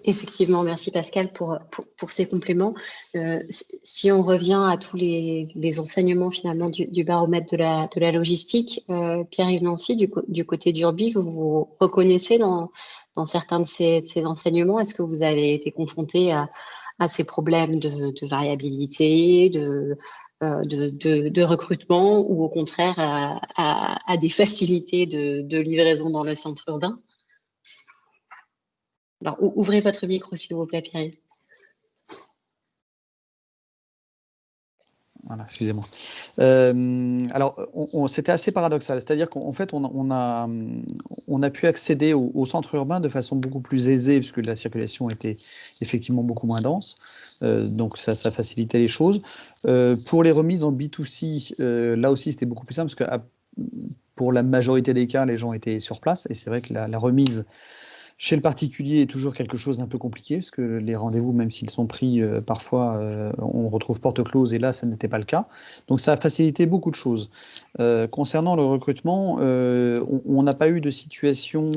Effectivement, merci Pascal pour ces compléments. Si on revient à tous les enseignements finalement du baromètre de la logistique, Pierre-Yves Nancy, du côté d'Urbi, vous vous reconnaissez dans certains de ces enseignements? Est-ce que vous avez été confronté à ces problèmes de variabilité, de recrutement ou au contraire à des facilités de livraison dans le centre urbain? Alors, ouvrez votre micro, s'il vous plaît, Pierre. Voilà, excusez-moi. Alors, c'était assez paradoxal, c'est-à-dire qu'en fait, on a pu accéder au centre urbain de façon beaucoup plus aisée, puisque la circulation était effectivement beaucoup moins dense, donc ça facilitait les choses. Pour les remises en B2C, là aussi, c'était beaucoup plus simple, parce que pour la majorité des cas, les gens étaient sur place, et c'est vrai que la remise chez le particulier est toujours quelque chose d'un peu compliqué, parce que les rendez-vous, même s'ils sont pris, parfois, on retrouve porte close, et là, ça n'était pas le cas. Donc, ça a facilité beaucoup de choses. Concernant le recrutement, on n'a pas eu de situation,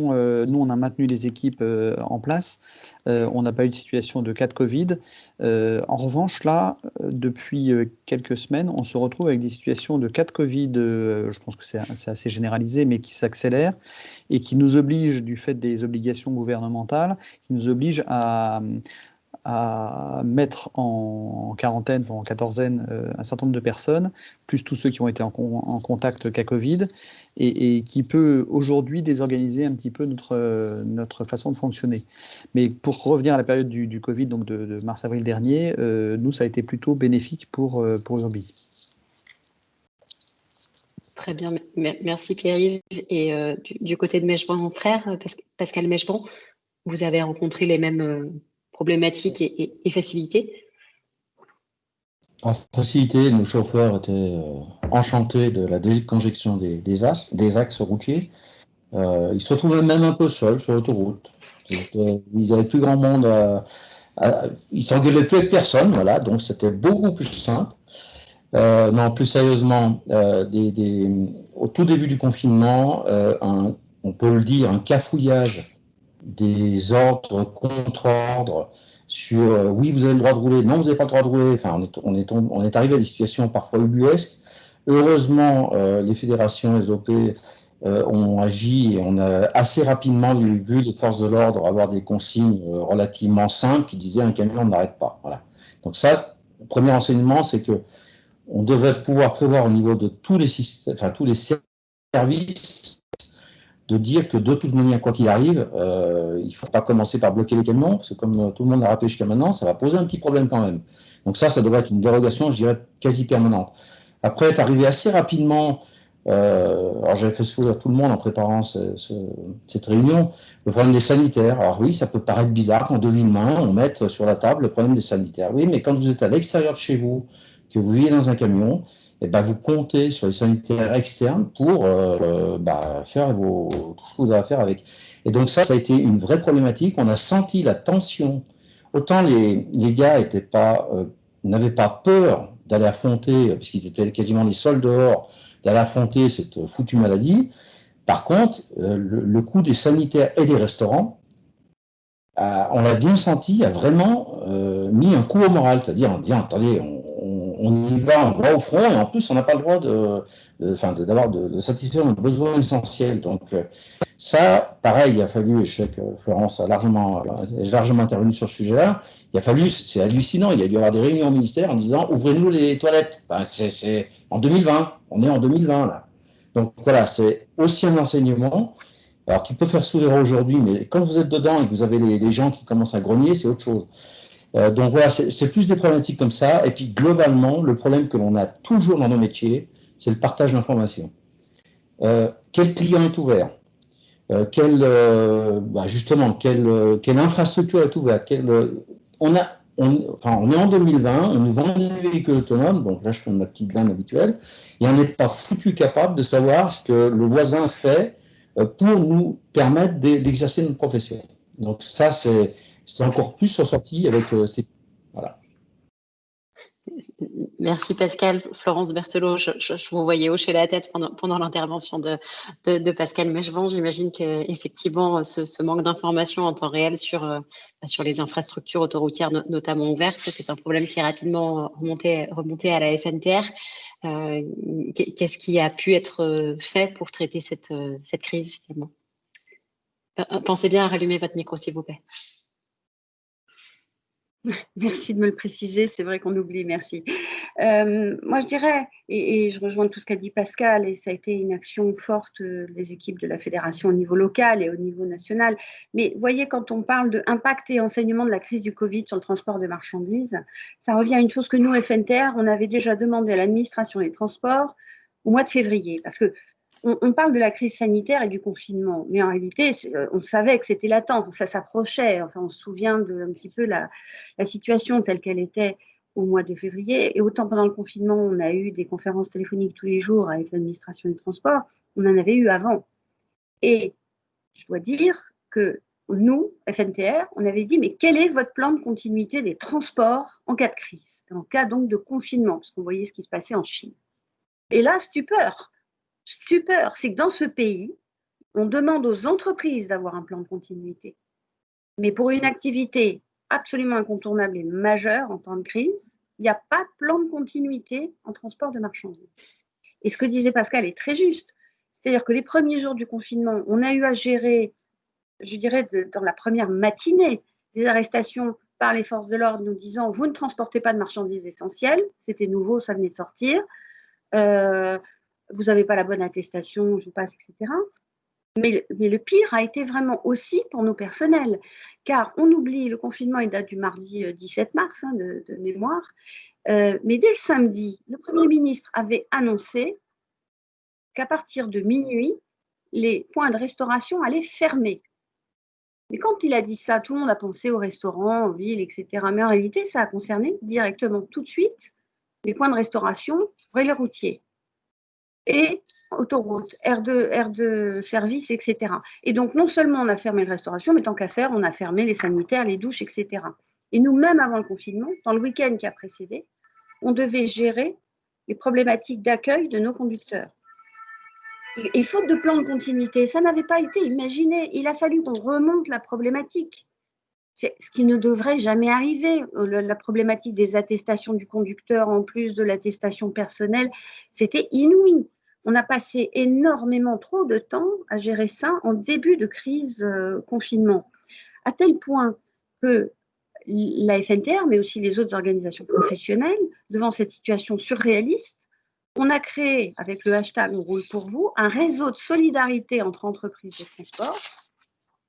nous, on a maintenu les équipes en place, on n'a pas eu de situation de cas de Covid. En revanche, là, depuis quelques semaines, on se retrouve avec des situations de cas de Covid, je pense que c'est assez généralisé, mais qui s'accélèrent, et qui nous oblige, du fait des obligations gouvernementales, qui nous oblige à mettre en quarantaine, enfin en quatorzaine, un certain nombre de personnes, plus tous ceux qui ont été en contact cas Covid, et qui peut aujourd'hui désorganiser un petit peu notre façon de fonctionner. Mais pour revenir à la période du Covid, donc de mars-avril dernier, nous, ça a été plutôt bénéfique pour Urbi. Très bien, merci Pierre-Yves. Et du côté de Mèchebran, mon frère, Pascal Mèchebran, vous avez rencontré les mêmes problématiques et facilités? En facilité, nos chauffeurs étaient enchantés de la décongestion des axes routiers. Ils se retrouvaient même un peu seuls sur l'autoroute. Ils n'avaient plus grand monde, ils s'engueulaient plus avec personne, voilà, donc c'était beaucoup plus simple. Non, plus sérieusement, au tout début du confinement, on peut le dire, un cafouillage des ordres, contre-ordres, sur oui, vous avez le droit de rouler, non, vous n'avez pas le droit de rouler. Enfin, on est arrivé à des situations parfois ubuesques. Heureusement, les fédérations, les OP ont agi et on a assez rapidement vu les forces de l'ordre avoir des consignes relativement simples qui disaient un camion n'arrête pas. Voilà. Donc ça, le premier enseignement, c'est que on devrait pouvoir prévoir au niveau de tous les systèmes, enfin tous les services, de dire que de toute manière, quoi qu'il arrive, il ne faut pas commencer par bloquer les camions, parce que comme tout le monde l'a rappelé jusqu'à maintenant, ça va poser un petit problème quand même. Donc ça devrait être une dérogation, je dirais, quasi permanente. Après, est arrivé assez rapidement, alors j'avais fait sourire tout le monde en préparant cette réunion, le problème des sanitaires. Alors oui, ça peut paraître bizarre qu'en 2020, on mette sur la table le problème des sanitaires. Oui, mais quand vous êtes à l'extérieur de chez vous, que vous vivez dans un camion, et ben vous comptez sur les sanitaires externes pour faire tout ce que vous avez à faire avec. Et donc ça a été une vraie problématique. On a senti la tension. Autant les gars n'avaient pas peur d'aller affronter, puisqu'ils étaient quasiment les seuls dehors, d'aller affronter cette foutue maladie. Par contre, le coût des sanitaires et des restaurants, on l'a bien senti, a vraiment mis un coup au moral. C'est-à-dire, on dit, attendez, on y va, on va au front, et en plus, on n'a pas le droit de satisfaire nos besoins essentiels. Donc, ça, pareil, il a fallu, je sais que Florence a largement intervenu sur ce sujet-là, il a fallu, c'est hallucinant, il y a dû y avoir des réunions au ministère en disant, ouvrez-nous les toilettes. Ben, c'est en 2020, on est en 2020, là. Donc, voilà, c'est aussi un enseignement, alors qui peut faire sourire aujourd'hui, mais quand vous êtes dedans et que vous avez les gens qui commencent à grogner, c'est autre chose. Donc voilà, c'est plus des problématiques comme ça. Et puis globalement, le problème que l'on a toujours dans nos métiers, c'est le partage d'informations. quel client est ouvert, justement, quelle infrastructure est ouverte. On est en 2020, on nous vend des véhicules autonomes, donc là je fais ma petite vanne habituelle, et on n'est pas foutu capable de savoir ce que le voisin fait pour nous permettre d'exercer une profession. Donc ça, c'est encore plus ressorti avec ces... Voilà. Merci Pascal. Florence Berthelot, je vous voyais hocher la tête pendant l'intervention de Pascal Mechevant. J'imagine qu'effectivement, ce manque d'informations en temps réel sur les infrastructures autoroutières, notamment ouvertes, c'est un problème qui est rapidement remonté à la FNTR. Qu'est-ce qui a pu être fait pour traiter cette crise finalement? Pensez bien à rallumer votre micro, s'il vous plaît. Merci de me le préciser, c'est vrai qu'on oublie, merci. Moi, je dirais, et je rejoins tout ce qu'a dit Pascal, et ça a été une action forte des équipes de la fédération au niveau local et au niveau national. Mais voyez, quand on parle de impact et enseignement de la crise du Covid sur le transport de marchandises, ça revient à une chose que nous, FNTR, on avait déjà demandé à l'administration des transports au mois de février, parce que on parle de la crise sanitaire et du confinement, mais en réalité, on savait que c'était latent, ça s'approchait. Enfin, on se souvient un petit peu la situation telle qu'elle était au mois de février. Et autant pendant le confinement, on a eu des conférences téléphoniques tous les jours avec l'administration des transports, on en avait eu avant. Et je dois dire que nous, FNTR, on avait dit, mais quel est votre plan de continuité des transports en cas de crise, en cas donc de confinement, parce qu'on voyait ce qui se passait en Chine. Et là, stupeur, c'est que dans ce pays, on demande aux entreprises d'avoir un plan de continuité. Mais pour une activité absolument incontournable et majeure en temps de crise, il n'y a pas de plan de continuité en transport de marchandises. Et ce que disait Pascal est très juste. C'est-à-dire que les premiers jours du confinement, on a eu à gérer, je dirais, dans la première matinée, des arrestations par les forces de l'ordre nous disant « vous ne transportez pas de marchandises essentielles », c'était nouveau, ça venait de sortir, vous n'avez pas la bonne attestation, je passe, etc. Mais le pire a été vraiment aussi pour nos personnels, car on oublie, le confinement il date du mardi 17 mars de mémoire, mais dès le samedi, le Premier ministre avait annoncé qu'à partir de minuit, les points de restauration allaient fermer. Mais quand il a dit ça, tout le monde a pensé aux restaurants, aux villes, etc. Mais en réalité, ça a concerné directement tout de suite les points de restauration, relais routiers et autoroutes, R2 service, etc. Et donc, non seulement on a fermé la restauration, mais tant qu'à faire, on a fermé les sanitaires, les douches, etc. Et nous, même avant le confinement, dans le week-end qui a précédé, on devait gérer les problématiques d'accueil de nos conducteurs. Et faute de plan de continuité, ça n'avait pas été imaginé. Il a fallu qu'on remonte la problématique. C'est ce qui ne devrait jamais arriver. La problématique des attestations du conducteur, en plus de l'attestation personnelle, c'était inouï. On a passé énormément trop de temps à gérer ça en début de crise confinement, à tel point que la FNTR, mais aussi les autres organisations professionnelles, devant cette situation surréaliste, on a créé, avec le hashtag On roule pour vous, un réseau de solidarité entre entreprises de transport.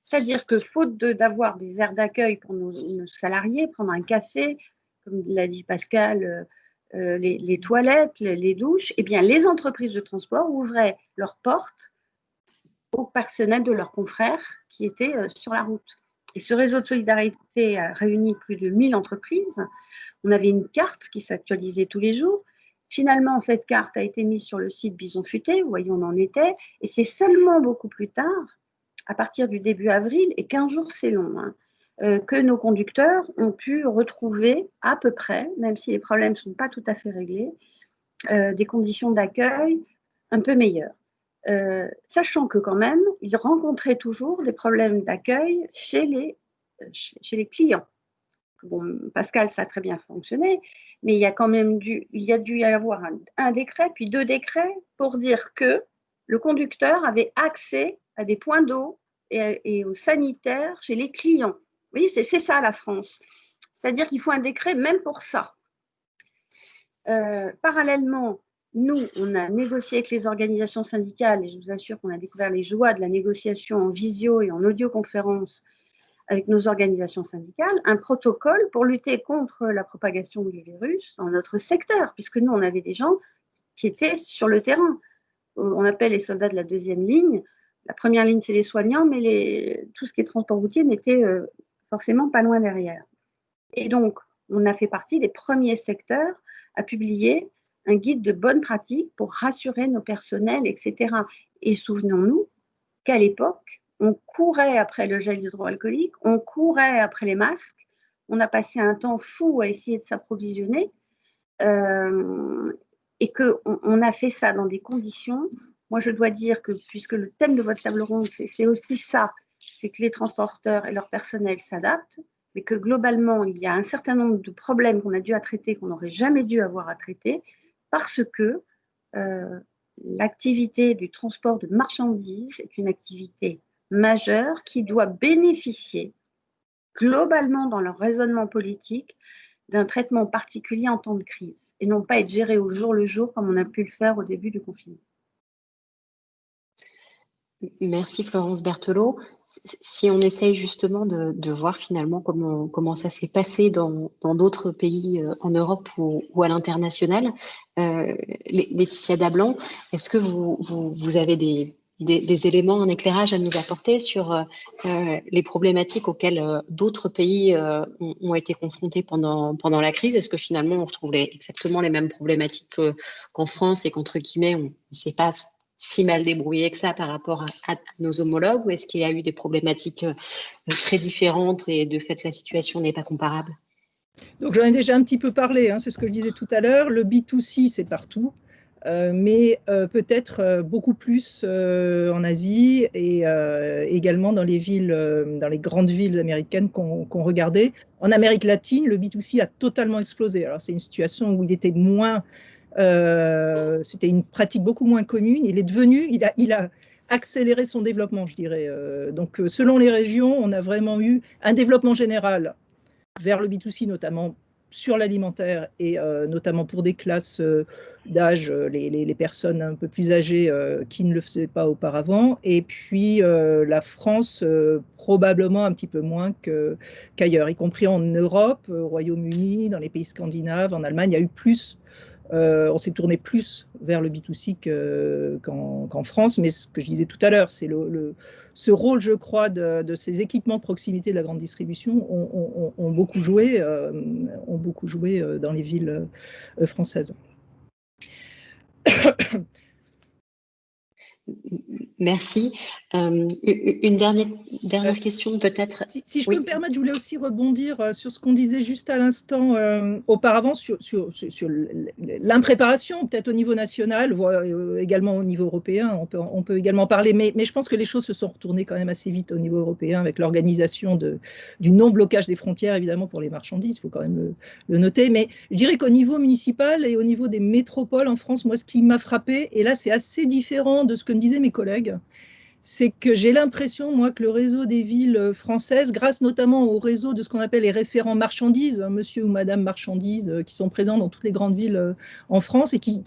C'est-à-dire que faute d'avoir des aires d'accueil pour nos salariés, prendre un café, comme l'a dit Pascal, les toilettes, les douches, eh bien, les entreprises de transport ouvraient leurs portes au personnel de leurs confrères qui étaient sur la route. Et ce réseau de solidarité a réuni plus de 1000 entreprises. On avait une carte qui s'actualisait tous les jours. Finalement, cette carte a été mise sur le site Bison Futé, vous voyez, on en était. Et c'est seulement beaucoup plus tard, à partir du début avril, et 15 jours c'est long, que nos conducteurs ont pu retrouver à peu près, même si les problèmes ne sont pas tout à fait réglés, des conditions d'accueil un peu meilleures. Sachant que quand même, ils rencontraient toujours des problèmes d'accueil chez les clients. Bon, Pascal, ça a très bien fonctionné, mais il y a quand même dû y avoir un décret, puis 2 décrets pour dire que le conducteur avait accès à des points d'eau et aux sanitaires chez les clients. Vous voyez, c'est ça la France. C'est-à-dire qu'il faut un décret même pour ça. Parallèlement, nous, on a négocié avec les organisations syndicales, et je vous assure qu'on a découvert les joies de la négociation en visio et en audioconférence avec nos organisations syndicales, un protocole pour lutter contre la propagation du virus dans notre secteur, puisque nous, on avait des gens qui étaient sur le terrain. on appelle les soldats de la deuxième ligne. La première ligne, c'est les soignants, mais tout ce qui est transport routier n'était forcément pas loin derrière. Et donc, on a fait partie des premiers secteurs à publier un guide de bonnes pratiques pour rassurer nos personnels, etc. Et souvenons-nous qu'à l'époque, on courait après le gel hydroalcoolique, on courait après les masques, on a passé un temps fou à essayer de s'approvisionner et qu'on a fait ça dans des conditions. Moi, je dois dire que, puisque le thème de votre table ronde, c'est aussi ça, c'est que les transporteurs et leur personnel s'adaptent, mais que globalement, il y a un certain nombre de problèmes qu'on a dû à traiter, qu'on n'aurait jamais dû avoir à traiter, parce que l'activité du transport de marchandises est une activité majeure qui doit bénéficier globalement dans leur raisonnement politique d'un traitement particulier en temps de crise et non pas être géré au jour le jour comme on a pu le faire au début du confinement. Merci Florence Berthelot. Si on essaye justement de voir finalement comment ça s'est passé dans d'autres pays en Europe ou à l'international, Laetitia Dablan, est-ce que vous avez des éléments, un éclairage à nous apporter sur les problématiques auxquelles d'autres pays ont été confrontés pendant la crise? Est-ce que finalement on retrouve exactement les mêmes problématiques qu'en France et qu'entre guillemets on ne sait pas si mal débrouillé que ça par rapport à nos homologues, ou est-ce qu'il y a eu des problématiques très différentes et de fait la situation n'est pas comparable? Donc j'en ai déjà un petit peu parlé, hein, c'est ce que je disais tout à l'heure, le B2C c'est partout, mais peut-être beaucoup plus en Asie et également dans les villes, dans les grandes villes américaines qu'on regardait. En Amérique latine, le B2C a totalement explosé. Alors c'est une situation où il était moins... c'était une pratique beaucoup moins commune. Il a accéléré son développement, je dirais. Donc, selon les régions, on a vraiment eu un développement général vers le B2C, notamment sur l'alimentaire et notamment pour des classes d'âge, les personnes un peu plus âgées qui ne le faisaient pas auparavant. Et puis la France, probablement un petit peu moins qu'ailleurs, y compris en Europe, au Royaume-Uni, dans les pays scandinaves, en Allemagne, il y a eu plus. On s'est tourné plus vers le B2C qu'en France, mais ce que je disais tout à l'heure, c'est ce rôle, je crois, de ces équipements de proximité de la grande distribution ont beaucoup joué dans les villes françaises. Merci. Une dernière question peut-être. Si je peux me permettre, je voulais aussi rebondir sur ce qu'on disait juste à l'instant auparavant sur l'impréparation, peut-être au niveau national, voire également au niveau européen, on peut également parler, mais je pense que les choses se sont retournées quand même assez vite au niveau européen avec l'organisation du non-blocage des frontières, évidemment pour les marchandises, il faut quand même le noter, mais je dirais qu'au niveau municipal et au niveau des métropoles en France, moi ce qui m'a frappé, et là c'est assez différent de ce que me disaient mes collègues, c'est que j'ai l'impression, moi, que le réseau des villes françaises, grâce notamment au réseau de ce qu'on appelle les référents marchandises, monsieur ou madame marchandises, qui sont présents dans toutes les grandes villes en France et qui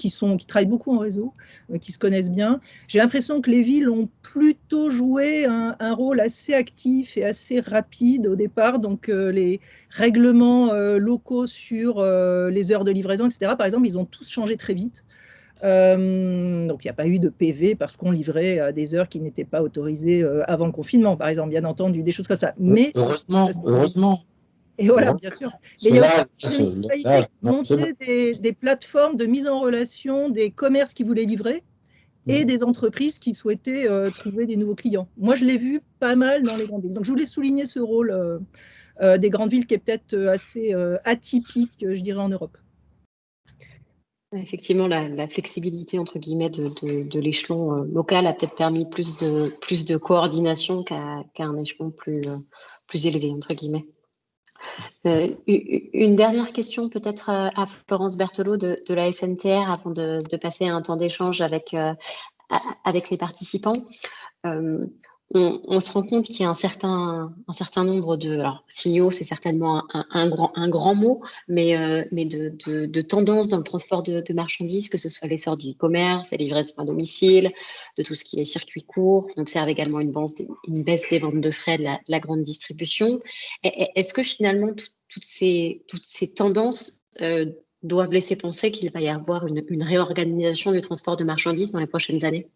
travaillent beaucoup en réseau, qui se connaissent bien, j'ai l'impression que les villes ont plutôt joué un rôle assez actif et assez rapide au départ, donc les règlements locaux sur les heures de livraison, etc., par exemple, ils ont tous changé très vite. Donc il n'y a pas eu de PV parce qu'on livrait à des heures qui n'étaient pas autorisées avant le confinement, par exemple, bien entendu, des choses comme ça. Mais heureusement. Et voilà, bien sûr. Mais il y a aussi des municipalités qui montaient des plateformes de mise en relation des commerces qui voulaient livrer et des entreprises qui souhaitaient trouver des nouveaux clients. Moi, je l'ai vu pas mal dans les grandes villes. Donc, je voulais souligner ce rôle des grandes villes qui est peut-être assez atypique, je dirais, en Europe. Effectivement, la flexibilité entre guillemets de l'échelon local a peut-être permis plus de coordination qu'à un échelon plus élevé entre guillemets. Une dernière question peut-être à Florence Berthelot de la FNTR avant de passer à un temps d'échange avec les participants. On se rend compte qu'il y a un certain nombre de signaux, c'est certainement un grand mot, mais de tendances dans le transport de marchandises, que ce soit l'essor du e-commerce, la livraison à domicile, de tout ce qui est circuit court. On observe également une baisse des ventes de frais de la grande distribution. Est-ce que finalement toutes ces tendances doivent laisser penser qu'il va y avoir une réorganisation du transport de marchandises dans les prochaines années?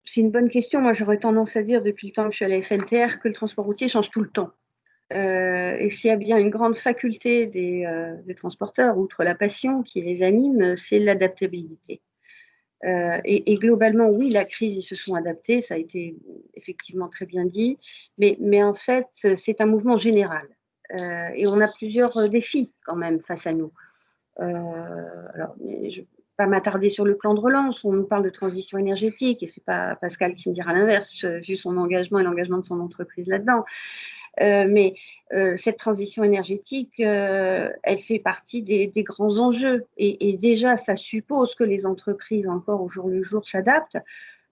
C'est une bonne question. Moi, j'aurais tendance à dire depuis le temps que je suis à la FNTR que le transport routier change tout le temps. Et s'il y a bien une grande faculté des transporteurs, outre la passion qui les anime, c'est l'adaptabilité. Et globalement, oui, la crise, ils se sont adaptés, ça a été effectivement très bien dit, mais en fait, c'est un mouvement général. Et on a plusieurs défis quand même face à nous. Alors, je ne vais pas m'attarder sur le plan de relance, on nous parle de transition énergétique, et ce n'est pas Pascal qui me dira l'inverse, vu son engagement et l'engagement de son entreprise là-dedans. Mais cette transition énergétique, elle fait partie des grands enjeux. Et déjà, ça suppose que les entreprises, encore au jour le jour, s'adaptent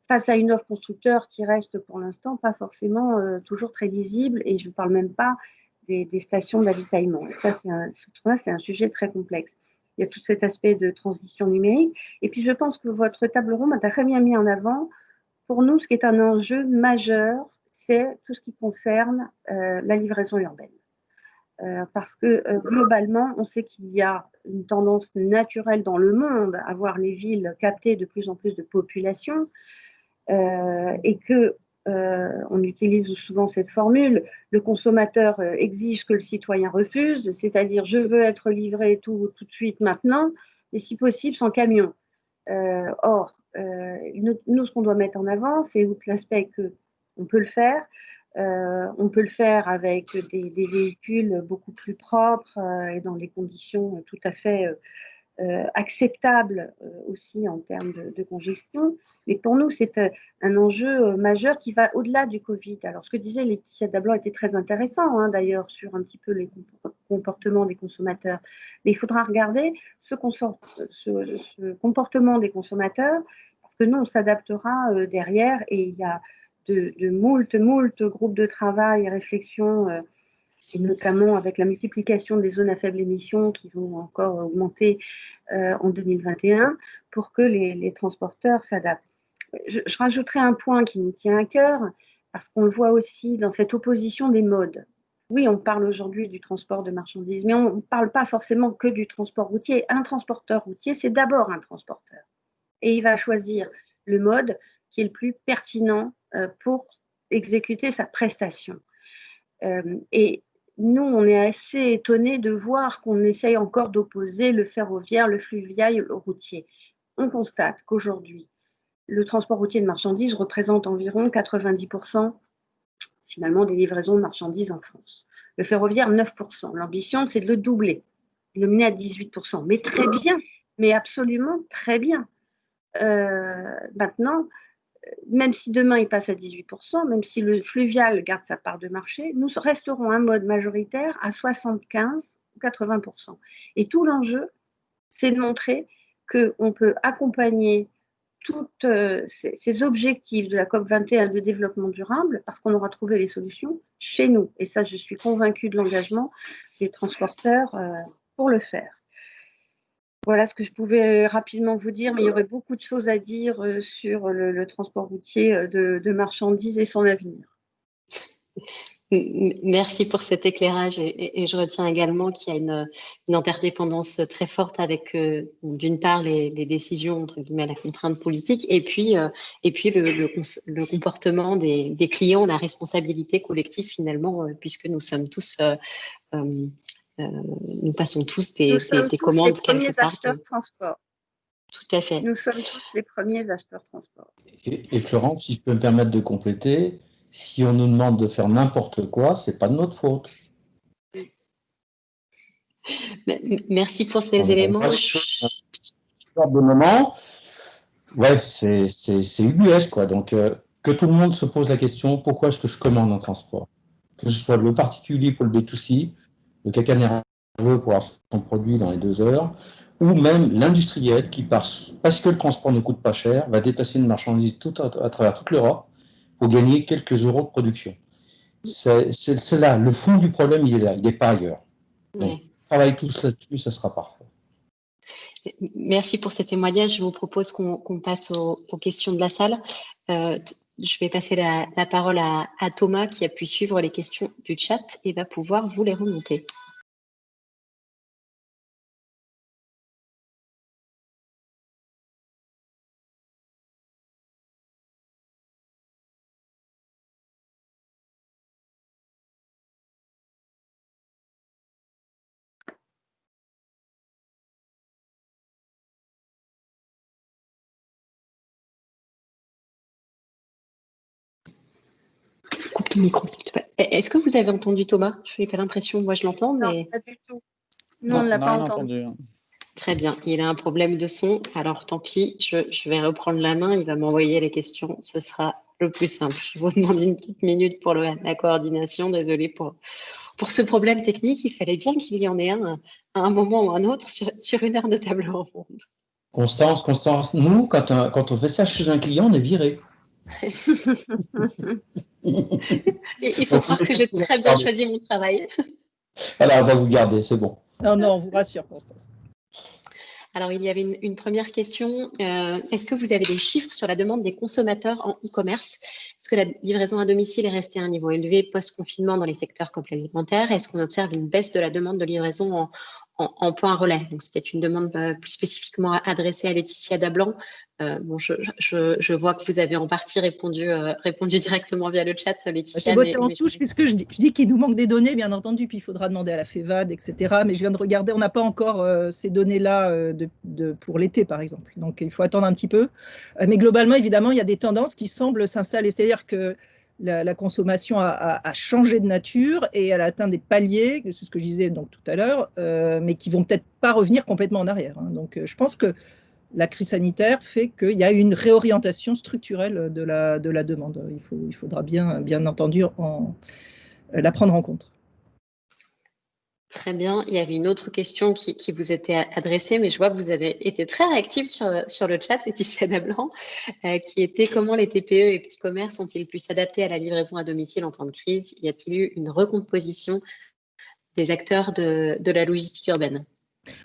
face à une offre constructeur qui reste pour l'instant pas forcément toujours très lisible. Et je ne parle même pas des stations d'avitaillement. Ça, c'est un sujet très complexe. Il y a tout cet aspect de transition numérique. Et puis, je pense que votre table ronde a très bien mis en avant, pour nous, ce qui est un enjeu majeur, c'est tout ce qui concerne la livraison urbaine. Parce que globalement, on sait qu'il y a une tendance naturelle dans le monde à voir les villes capter de plus en plus de population et que on utilise souvent cette formule, le consommateur exige que le citoyen refuse, c'est-à-dire je veux être livré tout de suite maintenant, et si possible sans camion. Or, nous, ce qu'on doit mettre en avant, c'est outre l'aspect qu'on peut le faire, on peut le faire avec des véhicules beaucoup plus propres et dans des conditions tout à fait acceptables aussi en termes de congestion. Mais pour nous, c'est un enjeu majeur qui va au-delà du Covid. Alors, ce que disait Laetitia Dablanc était très intéressant, hein, d'ailleurs, sur un petit peu les comportements des consommateurs. Mais il faudra regarder ce comportement des consommateurs, parce que nous, on s'adaptera derrière, et il y a de moult groupes de travail et réflexions, et notamment avec la multiplication des zones à faible émission qui vont encore augmenter en 2021, pour que les transporteurs s'adaptent. Je rajouterai un point qui nous tient à cœur, parce qu'on le voit aussi dans cette opposition des modes. Oui, on parle aujourd'hui du transport de marchandises, mais on ne parle pas forcément que du transport routier. Un transporteur routier, c'est d'abord un transporteur. Et il va choisir le mode qui est le plus pertinent pour exécuter sa prestation. Et nous, on est assez étonnés de voir qu'on essaye encore d'opposer le ferroviaire, le fluvial, le routier. On constate qu'aujourd'hui, le transport routier de marchandises représente environ 90% finalement des livraisons de marchandises en France. Le ferroviaire, 9%. L'ambition, c'est de le doubler, de le mener à 18%. Mais très bien, mais absolument très bien. Maintenant, même si demain il passe à 18%, même si le fluvial garde sa part de marché, nous resterons un mode majoritaire à 75 ou 80%. Et tout l'enjeu, c'est de montrer qu'on peut accompagner tous ces objectifs de la COP21 de développement durable, parce qu'on aura trouvé des solutions chez nous. Et ça, je suis convaincue de l'engagement des transporteurs pour le faire. Voilà ce que je pouvais rapidement vous dire, mais il y aurait beaucoup de choses à dire sur le transport routier de marchandises et son avenir. Merci pour cet éclairage et je retiens également qu'il y a une interdépendance très forte avec, d'une part, les décisions, entre guillemets, la contrainte politique, et puis le comportement des clients, la responsabilité collective finalement, puisque nous sommes tous, nous passons tous des commandes quelque part. Acheteurs transport. Tout à fait. Nous sommes tous les premiers acheteurs transport. Et Florence, si je peux me permettre de compléter, si on nous demande de faire n'importe quoi, c'est pas de notre faute. Merci pour ces éléments. De moment, ouais, c'est ubuesque, quoi. Donc, que tout le monde se pose la question, pourquoi est-ce que je commande un transport? Que ce soit le particulier pour le B2C, le caca nerveux pour avoir son produit dans les 2 heures, ou même l'industriel qui, parce que le transport ne coûte pas cher, va déplacer une marchandise à travers toute l'Europe pour gagner quelques euros de production. C'est là, le fond du problème, il est là, il n'est pas ailleurs. Donc, travaille tous là-dessus, ça sera parfait. Merci pour ces témoignages. Je vous propose qu'on passe aux questions de la salle. Je vais passer la parole à Thomas qui a pu suivre les questions du chat et va pouvoir vous les remonter. Micro, s'il te plaît. Est-ce que vous avez entendu Thomas? Je n'ai pas l'impression, moi je l'entends, mais... Non, pas du tout. Non, on ne l'a pas entendu. Très bien, il a un problème de son, alors tant pis, je vais reprendre la main, il va m'envoyer les questions, ce sera le plus simple. Je vous demande une petite minute pour la coordination, désolée pour ce problème technique, il fallait bien qu'il y en ait un à un moment ou un autre sur une heure de table ronde. Constance, nous, quand on fait ça chez un client, on est viré. Il faut croire que j'ai très bien choisi mon travail. Alors, on va vous garder, c'est bon. Non, on vous rassure, Constance. Alors, il y avait une première question. Est-ce que vous avez des chiffres sur la demande des consommateurs en e-commerce? Est-ce que la livraison à domicile est restée à un niveau élevé post-confinement dans les secteurs comme l'alimentaire? Est-ce qu'on observe une baisse de la demande de livraison en point relais? Donc, c'était une demande plus spécifiquement adressée à Laetitia Dablan. Bon, je vois que vous avez en partie répondu directement via le chat, Laetitia. J'ai botté en touche, puisque je dis qu'il nous manque des données, bien entendu, puis il faudra demander à la FEVAD, etc. Mais je viens de regarder, on n'a pas encore ces données-là pour l'été, par exemple. Donc, il faut attendre un petit peu. Mais globalement, évidemment, il y a des tendances qui semblent s'installer. C'est-à-dire que la consommation a changé de nature et elle a atteint des paliers, c'est ce que je disais donc, tout à l'heure, mais qui ne vont peut-être pas revenir complètement en arrière. Hein. Donc, je pense que la crise sanitaire fait qu'il y a une réorientation structurelle de la demande. Il faudra bien entendu la prendre en compte. Très bien. Il y avait une autre question qui vous était adressée, mais je vois que vous avez été très réactive sur le chat, Laetitia Dablan, qui était: comment les TPE et petits commerces ont-ils pu s'adapter à la livraison à domicile en temps de crise? Y a-t-il eu une recomposition des acteurs de la logistique urbaine?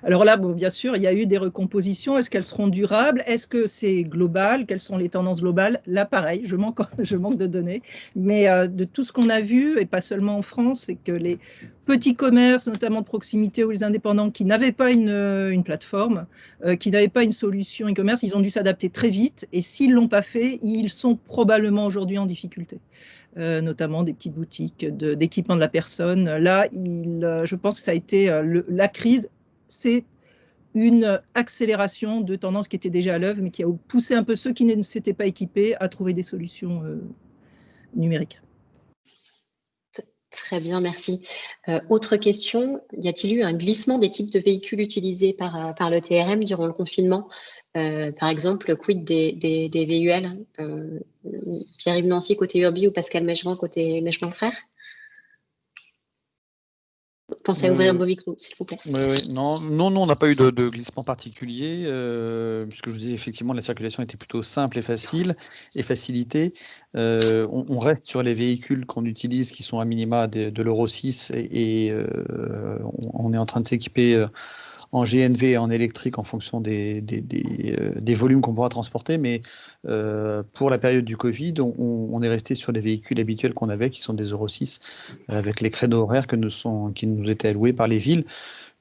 Alors là, bon, bien sûr, il y a eu des recompositions. Est-ce qu'elles seront durables? Est-ce que c'est global? Quelles sont les tendances globales? Là, pareil, je manque de données. Mais de tout ce qu'on a vu, et pas seulement en France, c'est que les petits commerces, notamment de proximité ou les indépendants, qui n'avaient pas une plateforme, qui n'avaient pas une solution e-commerce, ils ont dû s'adapter très vite. Et s'ils ne l'ont pas fait, ils sont probablement aujourd'hui en difficulté. Notamment des petites boutiques d'équipement de la personne. Là, je pense que ça a été la crise. C'est une accélération de tendances qui étaient déjà à l'œuvre, mais qui a poussé un peu ceux qui ne s'étaient pas équipés à trouver des solutions numériques. Très bien, merci. Autre question, y a-t-il eu un glissement des types de véhicules utilisés par le TRM durant le confinement? Par exemple, quid des VUL? Pierre-Yves Nancy côté Urbi ou Pascal Mechevant côté Mechevant Frères? Pensez à ouvrir vos micros, s'il vous plaît. Oui. Non, on n'a pas eu de glissement particulier, puisque je vous disais effectivement la circulation était plutôt simple et facile et facilitée. On reste sur les véhicules qu'on utilise qui sont à minima de l'Euro 6 et on est en train de s'équiper en GNV et en électrique en fonction des volumes qu'on pourra transporter, mais pour la période du Covid, on est resté sur les véhicules habituels qu'on avait, qui sont des Euro 6, avec les créneaux horaires qui nous étaient alloués par les villes.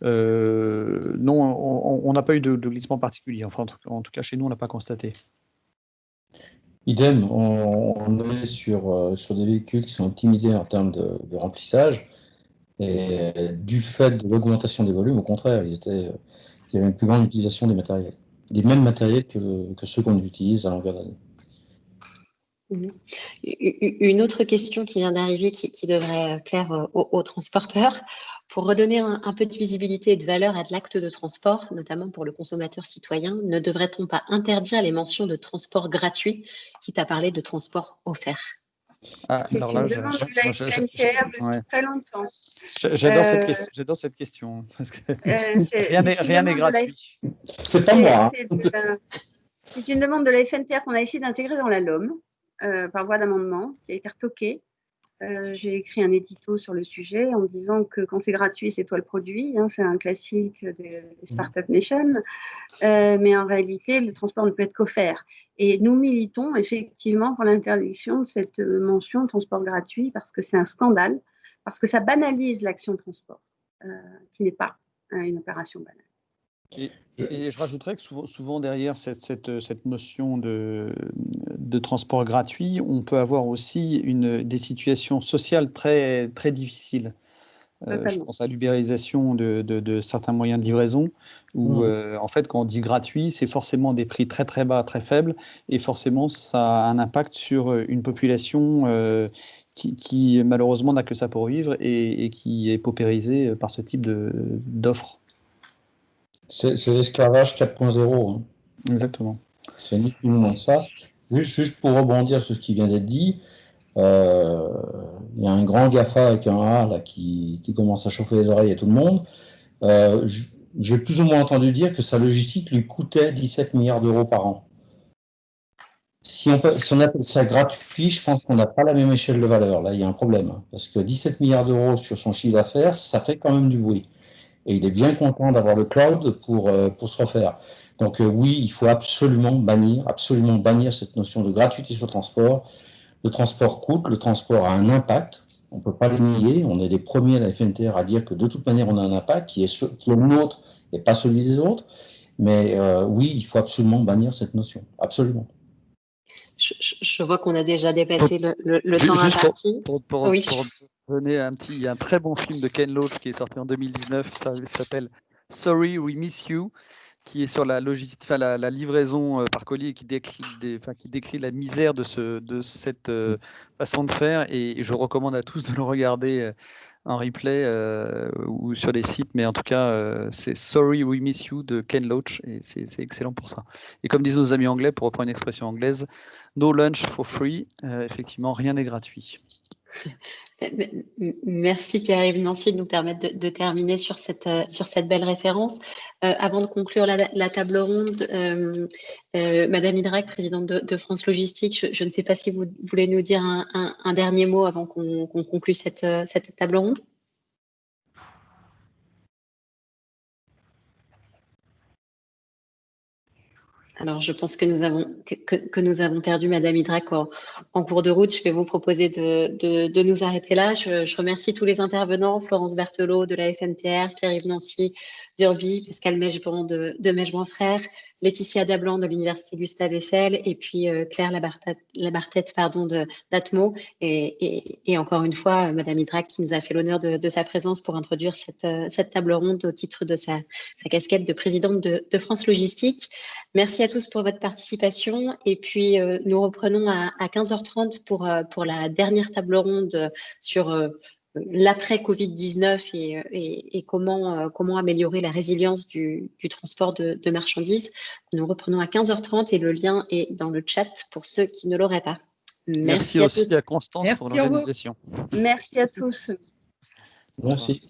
Non, on n'a pas eu de glissement particulier, enfin en tout cas chez nous, on n'a pas constaté. Idem, on est sur des véhicules qui sont optimisés en termes de remplissage. Et du fait de l'augmentation des volumes, au contraire, il y avait une plus grande utilisation des matériels, des mêmes matériels que ceux qu'on utilise à longueur d'année. Une autre question qui vient d'arriver, qui devrait plaire aux transporteurs. Pour redonner un peu de visibilité et de valeur à l'acte de transport, notamment pour le consommateur citoyen, ne devrait-on pas interdire les mentions de transport gratuit, quitte à parler de transport offert? C'est une demande de la SNCF depuis très longtemps. J'adore cette question, parce que rien n'est gratuit. C'est pas moi. C'est une demande de la SNCF qu'on a essayé d'intégrer dans la LOM par voie d'amendement, qui a été retoquée. J'ai écrit un édito sur le sujet en disant que quand c'est gratuit, c'est toi le produit. Hein, c'est un classique des Startup Nation. Mais en réalité, le transport ne peut être qu'offert. Et nous militons effectivement pour l'interdiction de cette mention de transport gratuit parce que c'est un scandale, parce que ça banalise l'action de transport, qui n'est pas une opération banale. Et je rajouterais que souvent derrière cette notion de transport gratuit, on peut avoir aussi des situations sociales très, très difficiles. Je pense à l'ubérisation de certains moyens de livraison, où en fait, quand on dit gratuit, c'est forcément des prix très très bas, très faibles, et forcément, ça a un impact sur une population qui malheureusement n'a que ça pour vivre et qui est paupérisée par ce type d'offres. C'est l'esclavage 4.0. Hein. Exactement. C'est ni plus ni moins que ça. Juste pour rebondir sur ce qui vient d'être dit, il y a un grand GAFA avec un A là, qui commence à chauffer les oreilles à tout le monde. J'ai plus ou moins entendu dire que sa logistique lui coûtait 17 milliards d'euros par an. Si on appelle ça gratuit, je pense qu'on n'a pas la même échelle de valeur. Là, il y a un problème. Hein, parce que 17 milliards d'euros sur son chiffre d'affaires, ça fait quand même du bruit. Et il est bien content d'avoir le cloud pour se refaire. Donc oui, il faut absolument bannir cette notion de gratuité sur le transport. Le transport coûte, le transport a un impact. On ne peut pas le nier. On est les premiers à la FNTR à dire que de toute manière, on a un impact qui est le nôtre et pas celui des autres. Mais oui, il faut absolument bannir cette notion. Absolument. Je vois qu'on a déjà dépassé le temps imparti. Pour donner il y a un très bon film de Ken Loach qui est sorti en 2019 qui s'appelle Sorry, We Miss You, qui est sur la livraison par colis et qui décrit la misère de cette façon de faire. Et je recommande à tous de le regarder en replay ou sur les sites, mais en tout cas, c'est Sorry We Miss You de Ken Loach, et c'est excellent pour ça. Et comme disent nos amis anglais, pour reprendre une expression anglaise, no lunch for free, effectivement, rien n'est gratuit. Merci Pierre-Yves Nancy de nous permettre de terminer sur cette belle référence. Avant de conclure la table ronde, Madame Idrac, présidente de France Logistique, je ne sais pas si vous voulez nous dire un dernier mot avant qu'on conclue cette table ronde. Alors, je pense que nous avons perdu Madame Idrac en cours de route. Je vais vous proposer de nous arrêter là. Je remercie tous les intervenants, Florence Berthelot de la FNTR, Pierre-Yves Nancy d'Urbi, Pascal Mechebran de Mechebran Frères, Laetitia Dablan de l'Université Gustave Eiffel et puis Claire Labartette d'Atmo. Et encore une fois, Madame Idrac qui nous a fait l'honneur de sa présence pour introduire cette table ronde au titre de sa casquette de présidente de France Logistique. Merci à tous pour votre participation et puis nous reprenons à 15h30 pour la dernière table ronde sur l'après Covid-19 et comment améliorer la résilience du transport de marchandises. Nous reprenons à 15h30 et le lien est dans le chat pour ceux qui ne l'auraient pas. Merci aussi à Constance pour l'organisation. Merci à tous. Merci.